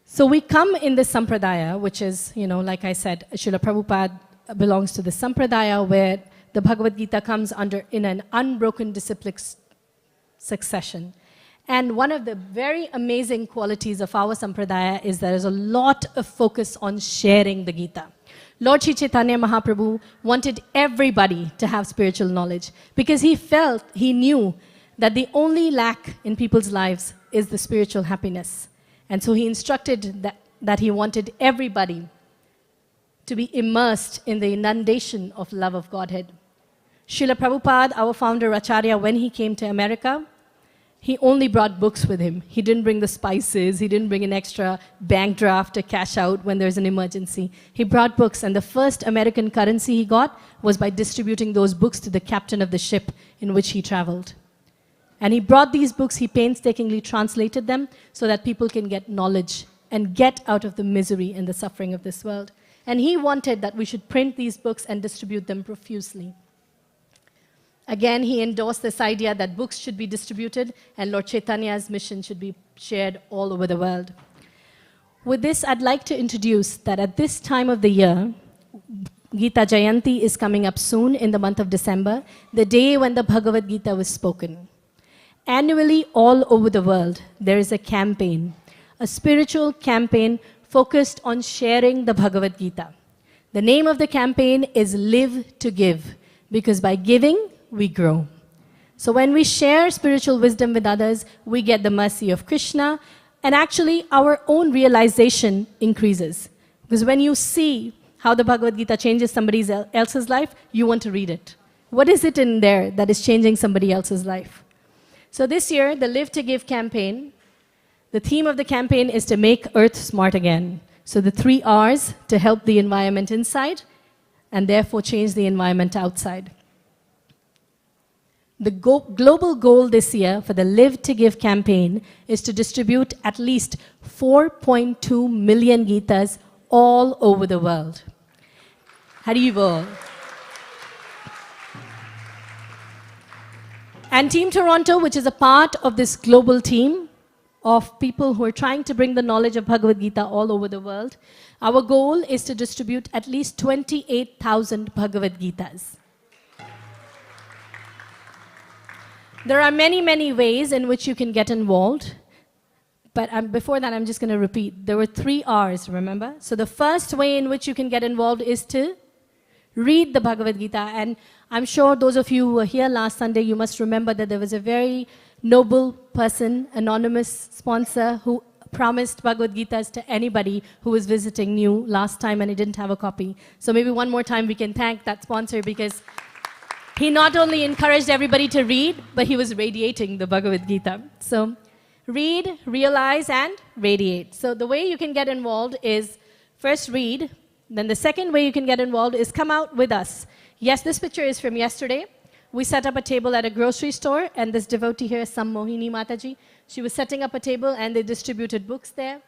So we come in this Sampradaya, which is, you know, like I said, Srila Prabhupada belongs to the Sampradaya where the Bhagavad Gita comes in an unbroken disciplic succession. And one of the very amazing qualities of our Sampradaya is there is a lot of focus on sharing the Gita. Lord Sri Chaitanya Mahaprabhu wanted everybody to have spiritual knowledge because he knew that the only lack in people's lives is the spiritual happiness. And so he instructed that he wanted everybody to be immersed in the inundation of love of Godhead. Srila Prabhupada, our founder Acharya, when he came to America, he only brought books with him. He didn't bring the spices. He didn't bring an extra bank draft to cash out when there's an emergency. He brought books, and the first American currency he got was by distributing those books to the captain of the ship in which he traveled. And he brought these books, he painstakingly translated them so that people can get knowledge and get out of the misery and the suffering of this world. And he wanted that we should print these books and distribute them profusely. Again, he endorsed this idea that books should be distributed and Lord Chaitanya's mission should be shared all over the world. With this, I'd like to introduce that at this time of the year, Gita Jayanti is coming up soon in the month of December, the day when the Bhagavad Gita was spoken. Annually, all over the world, there is a campaign, a spiritual campaign focused on sharing the Bhagavad Gita. The name of the campaign is Live to Give, because by giving, we grow. So when we share spiritual wisdom with others, we get the mercy of Krishna, and actually our own realization increases. Because when you see how the Bhagavad Gita changes somebody else's life, you want to read it. What is it in there that is changing somebody else's life? So this year, the Live to Give campaign, the theme of the campaign is to make Earth smart again. So the 3 R's to help the environment inside and therefore change the environment outside. The global goal this year for the Live to Give campaign is to distribute at least 4.2 million Gitas all over the world. Haribol. And Team Toronto, which is a part of this global team of people who are trying to bring the knowledge of Bhagavad Gita all over the world, our goal is to distribute at least 28,000 Bhagavad Gitas. There are many, many ways in which you can get involved. But before that, I'm just going to repeat. There were 3 R's, remember? So the first way in which you can get involved is to read the Bhagavad Gita. And I'm sure those of you who were here last Sunday, you must remember that there was a very noble person, anonymous sponsor, who promised Bhagavad Gitas to anybody who was visiting new last time and he didn't have a copy. So maybe one more time we can thank that sponsor because he not only encouraged everybody to read, but he was radiating the Bhagavad Gita. So read, realize, and radiate. So the way you can get involved is first read. Then the second way you can get involved is come out with us. Yes, this picture is from yesterday. We set up a table at a grocery store, and this devotee here, Sam Mohini Mataji, she was setting up a table, and they distributed books there.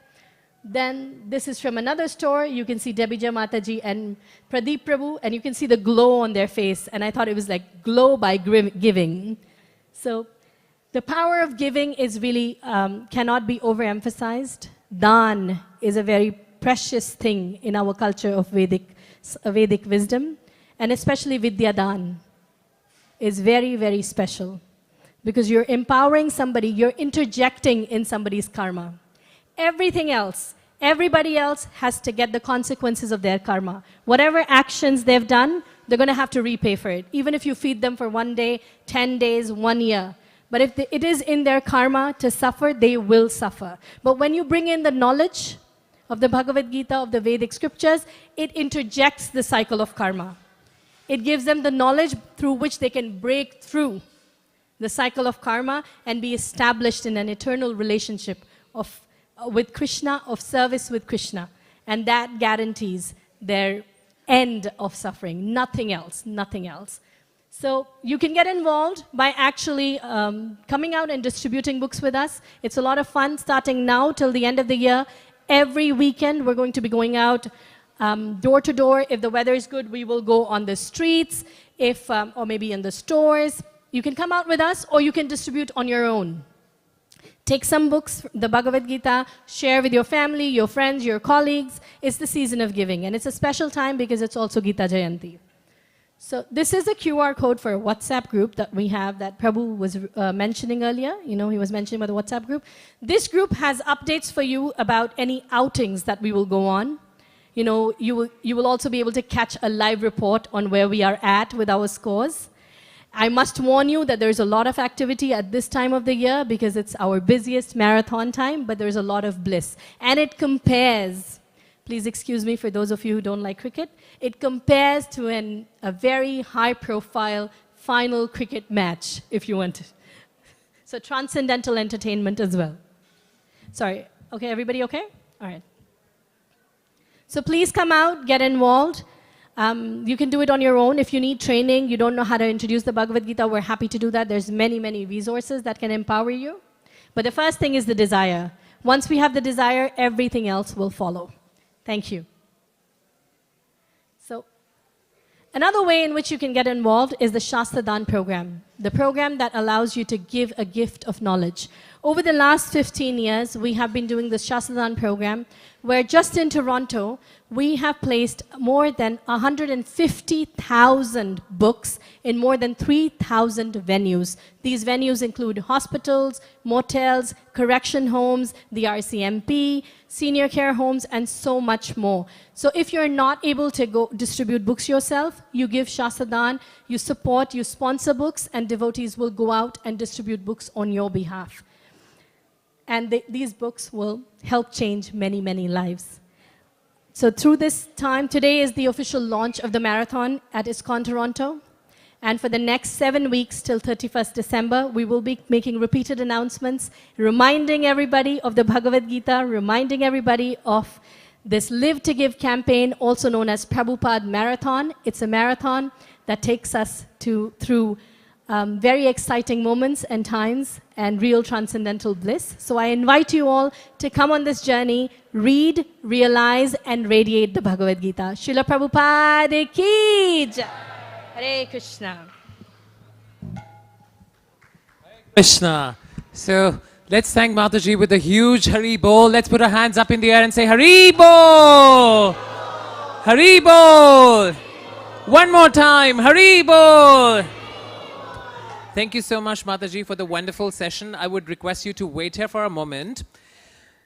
Then this is from another store. You can see Debija Mataji and Pradeep Prabhu, and you can see the glow on their face. And I thought it was like glow by giving. So the power of giving is really cannot be overemphasized. Dan is a very precious thing in our culture of Vedic wisdom, and especially Vidya Dan is very, very special because you're empowering somebody, you're interjecting in somebody's karma. Everything else Everybody else has to get the consequences of their karma. Whatever actions they've done, they're going to have to repay for it. Even if you feed them for 1 day, 10 days, 1 year. But if it is in their karma to suffer, they will suffer. But when you bring in the knowledge of the Bhagavad Gita, of the Vedic scriptures, it interjects the cycle of karma. It gives them the knowledge through which they can break through the cycle of karma and be established in an eternal relationship with Krishna, of service with Krishna. And that guarantees their end of suffering. Nothing else, nothing else. So you can get involved by actually coming out and distributing books with us. It's a lot of fun starting now till the end of the year. Every weekend we're going to be going out door to door. If the weather is good, we will go on the streets, or maybe in the stores. You can come out with us or you can distribute on your own. Take some books, the Bhagavad Gita, share with your family, your friends, your colleagues. It's the season of giving and it's a special time because it's also Gita Jayanti. So this is a QR code for a WhatsApp group that we have that Prabhu was mentioning earlier. You know, he was mentioning about the WhatsApp group. This group has updates for you about any outings that we will go on. You know, you will also be able to catch a live report on where we are at with our scores. I must warn you that there's a lot of activity at this time of the year because it's our busiest marathon time, but there's a lot of bliss. And it compares, please excuse me for those of you who don't like cricket, it compares to a very high-profile final cricket match, if you want it. So transcendental entertainment as well. Sorry, okay, everybody okay? All right. So please come out, get involved. You can do it on your own. If you need training, you don't know how to introduce the Bhagavad Gita, we're happy to do that. There's many, many resources that can empower you. But the first thing is the desire. Once we have the desire, everything else will follow. Thank you. So, another way in which you can get involved is the Shastradan program, the program that allows you to give a gift of knowledge. Over the last 15 years, we have been doing the Shastradan program, where just in Toronto, we have placed more than 150,000 books in more than 3,000 venues. These venues include hospitals, motels, correction homes, the RCMP, senior care homes, and so much more. So if you're not able to go distribute books yourself, you give Shastradan, you support, you sponsor books, and devotees will go out and distribute books on your behalf. And these books will help change many, many lives. So through this time, today is the official launch of the marathon at ISKCON Toronto. And for the next 7 weeks till 31st December, we will be making repeated announcements, reminding everybody of the Bhagavad Gita, reminding everybody of this Live to Give campaign, also known as Prabhupada Marathon. It's a marathon that takes us through very exciting moments and times and real transcendental bliss. So I invite you all to come on this journey, read, realize, and radiate the Bhagavad Gita. Srila Prabhupada ki jai. Hare Krishna. Krishna. So let's thank Mataji with a huge Hari Bol. Let's put our hands up in the air and say Hari Bol. Hari Bol. One more time, Hari Bol. Thank you so much, Mataji, for the wonderful session. I would request you to wait here for a moment.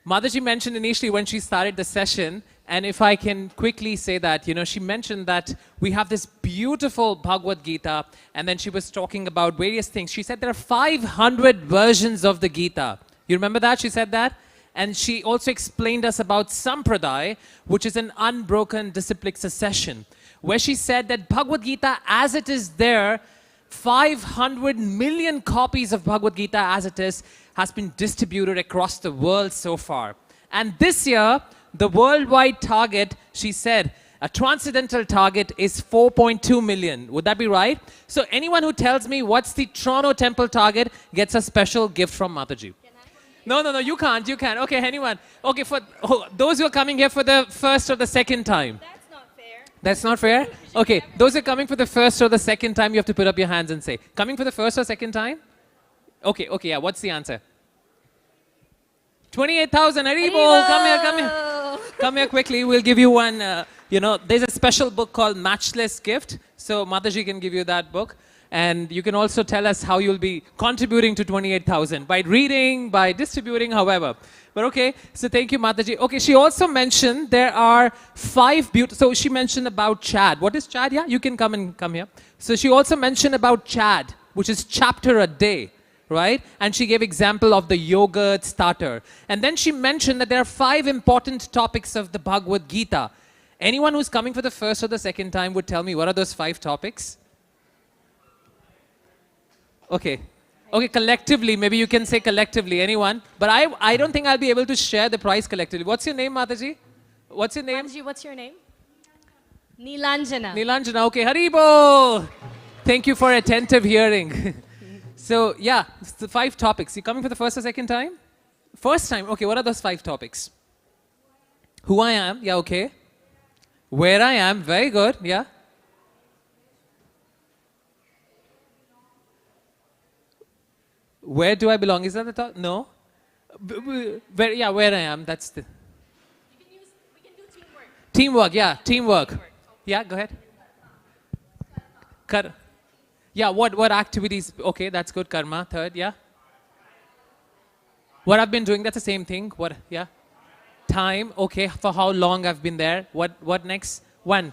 Mataji mentioned initially when she started the session, and if I can quickly say that, she mentioned that we have this beautiful Bhagavad Gita, and then she was talking about various things. She said there are 500 versions of the Gita. You remember that? She said that? And she also explained us about Sampradaya, which is an unbroken disciplic succession, where she said that Bhagavad Gita, as it is there, 500 million copies of Bhagavad Gita as it is has been distributed across the world so far. And this year, the worldwide target, she said, a transcendental target is 4.2 million. Would that be right? So anyone who tells me what's the Toronto Temple target gets a special gift from Mataji. No, you can't. Okay, anyone. Okay, for those who are coming here for the first or the second time. That's not fair? Okay, those who are coming for the first or the second time, you have to put up your hands and say. Coming for the first or second time? Okay, yeah, what's the answer? 28,000, Haribol, come here. Come here quickly, we'll give you one, there's a special book called Matchless Gift. So Mataji can give you that book. And you can also tell us how you'll be contributing to 28,000 by reading, by distributing, however. But okay, so thank you, Mataji. Okay, she also mentioned there are 5 so she mentioned about Chad. What is Chad? Yeah, you can come here. So she also mentioned about Chad, which is chapter a day, right? And she gave example of the yogurt starter. And then she mentioned that there are 5 important topics of the Bhagavad Gita. Anyone who's coming for the first or the second time would tell me what are those 5 topics? Okay. Okay, collectively, maybe you can say collectively, anyone. But I don't think I'll be able to share the prize collectively. What's your name, Mataji? What's your name? Mataji, what's your name? Nilanjana. Nilanjana, okay, Haribo! Thank you for attentive hearing. So, yeah, it's the 5 topics. You coming for the first or second time? First time, okay, what are those 5 topics? Who I am, yeah, okay. Where I am, very good, yeah. Where do I belong? Is that the thought? No. Where I am. That's the. We can do teamwork. Teamwork, yeah, teamwork. Yeah, go ahead. Yeah, what activities? Okay, that's good. Karma. Third, yeah. What I've been doing, that's the same thing. What? Yeah. Time. Okay, for how long I've been there? What next? When?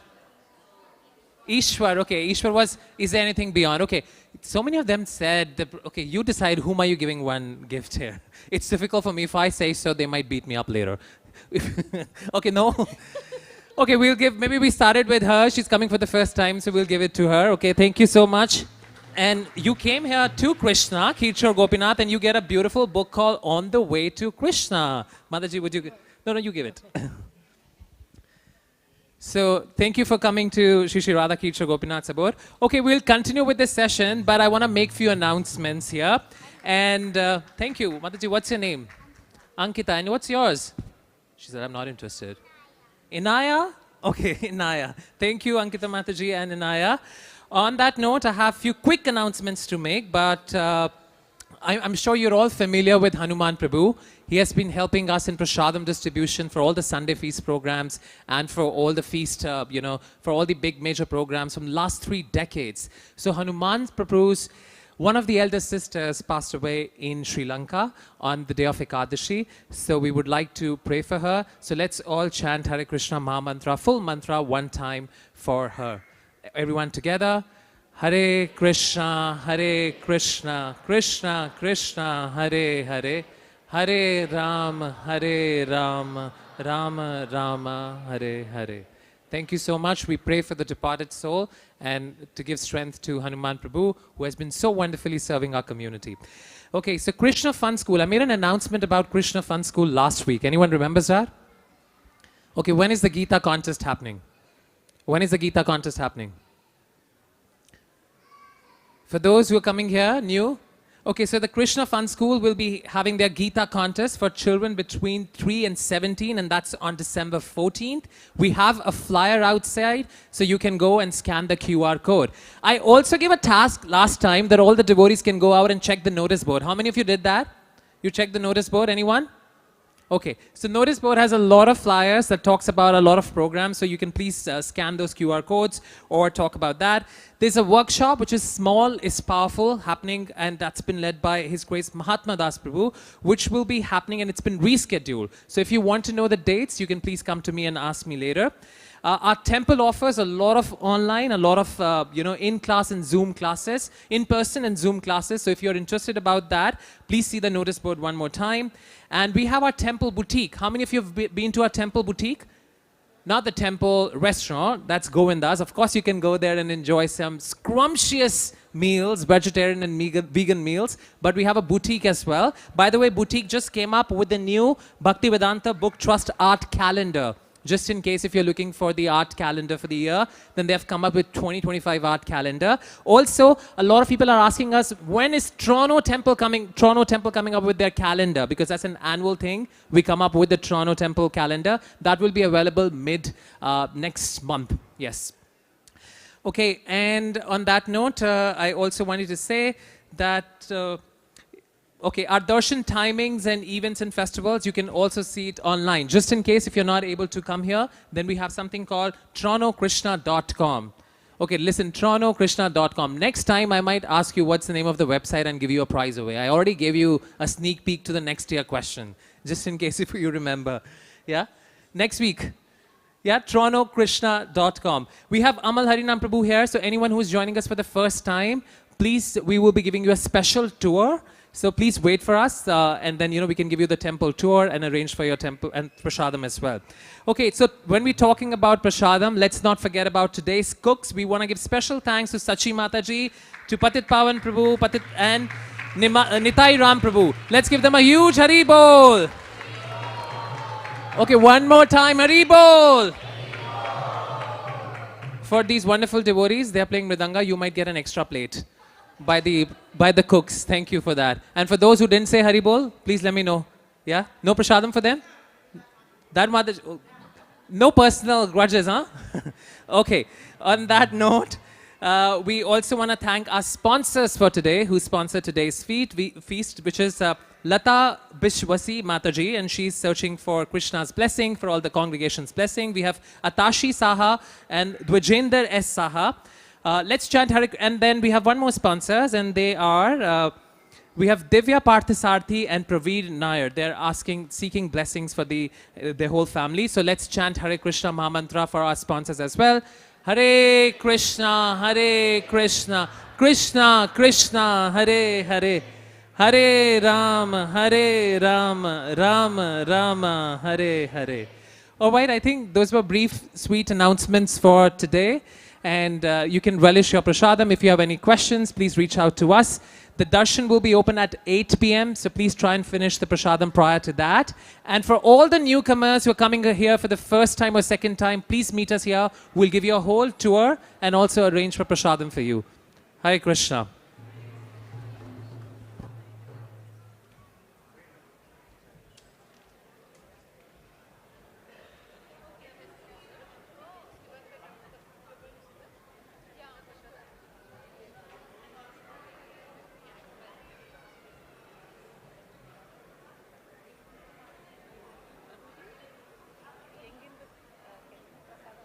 Ishwar, okay. Ishwar was, is there anything beyond? Okay. So many of them said, okay, you decide whom are you giving one gift here. It's difficult for me. If I say so, they might beat me up later. Okay, no? Okay, we'll give, maybe we started with her. She's coming for the first time, so we'll give it to her. Okay, thank you so much. And you came here to Krishna, Kishore Gopinath, and you get a beautiful book called On the Way to Krishna. Mataji, would you? No, you give it. So thank you for coming to Shri Shri Radha Kishore Gopinath Sabor. Okay, we'll continue with this session, but I want to make few announcements here. And thank you. Mataji, what's your name? Ankita. And what's yours? She said, I'm not interested. Inaya? Okay, Inaya. Thank you, Ankita Mataji and Inaya. On that note, I have a few quick announcements to make, but I'm sure you're all familiar with Hanuman Prabhu. He has been helping us in Prashadam distribution for all the Sunday feast programs and for all the feast, for all the big major programs from the last 3 decades. So Hanuman Prabhu's, one of the elder sisters passed away in Sri Lanka on the day of Ekadashi. So we would like to pray for her. So let's all chant Hare Krishna Maha Mantra, full mantra, one time for her. Everyone together. Hare Krishna, Krishna Krishna, Hare Hare, Hare Rama, Rama Rama, Hare Hare. Thank you so much. We pray for the departed soul and to give strength to Hanuman Prabhu, who has been so wonderfully serving our community. Okay, so Krishna Fun School. I made an announcement about Krishna Fun School last week. Anyone remembers that? Okay, when is the Gita contest happening? When is the Gita contest happening? For those who are coming here, new, okay, so the Krishna Fun School will be having their Gita contest for children between 3 and 17, and that's on December 14th. We have a flyer outside, so you can go and scan the QR code. I also gave a task last time that all the devotees can go out and check the notice board. How many of you did that? You checked the notice board, anyone? Okay, so notice board has a lot of flyers that talks about a lot of programs, so you can please scan those QR codes or talk about that. There's a workshop which is small, is powerful, happening, and that's been led by His Grace Mahatma Das Prabhu, which will be happening, and it's been rescheduled. So if you want to know the dates, you can please come to me and ask me later. Our temple offers a lot of online, a lot of in-class and Zoom classes, in-person and Zoom classes. So if you're interested about that, please see the notice board one more time. And we have our temple boutique. How many of you have been to our temple boutique? Not the temple restaurant, that's Govinda's. Of course, you can go there and enjoy some scrumptious meals, vegetarian and vegan meals, but we have a boutique as well. By the way, boutique just came up with the new Bhaktivedanta Book Trust art calendar. Just in case if you're looking for the art calendar for the year, then they've come up with 2025 art calendar. Also, a lot of people are asking us, when is Toronto Temple coming up with their calendar? Because that's an annual thing. We come up with the Toronto Temple calendar. That will be available mid next month. Yes. Okay, and on that note, I also wanted to say that okay, our darshan timings and events and festivals, you can also see it online. Just in case if you're not able to come here, then we have something called torontokrishna.com. Okay, listen, TorontoKrishna.com. Next time I might ask you what's the name of the website and give you a prize away. I already gave you a sneak peek to the next year question, just in case if you remember. Yeah? Next week. Yeah, TorontoKrishna.com. We have Amal Harinam Prabhu here, so anyone who's joining us for the first time, please, we will be giving you a special tour. So please wait for us, and then we can give you the temple tour and arrange for your temple and prasadam as well. Okay, so when we're talking about prasadam, let's not forget about today's cooks. We want to give special thanks to Sachi Mataji, to Patit Pawan Prabhu, and Nitai Ram Prabhu. Let's give them a huge Hari Bol. Okay, one more time, Hari Bol. For these wonderful devotees, they're playing Mridanga. You might get an extra plate by the cooks. Thank you for that. And for those who didn't say Hari Bol, please let me know. Yeah? No prasadam for them? No personal grudges, huh? Okay. On that note, we also want to thank our sponsors for today, who sponsored today's feast, which is Lata Bishwasi Mataji, and she's searching for Krishna's blessing, for all the congregation's blessing. We have Atashi Saha and Dwajender S. Saha. Let's chant Hare, and then we have one more sponsors, and they are, we have Divya Parthisarthi and Praveer Nair. They're seeking blessings for their whole family. So let's chant Hare Krishna Mahamantra for our sponsors as well. Hare Krishna, Krishna Krishna, Hare Hare, Hare Ram, Ram Rama, Hare Hare. All right, I think those were brief, sweet announcements for today. And you can relish your prasadam. If you have any questions, please reach out to us. The darshan will be open at 8 p.m. So please try and finish the prasadam prior to that. And for all the newcomers who are coming here for the first time or second time, please meet us here. We'll give you a whole tour and also arrange for prasadam for you. Hare Krishna.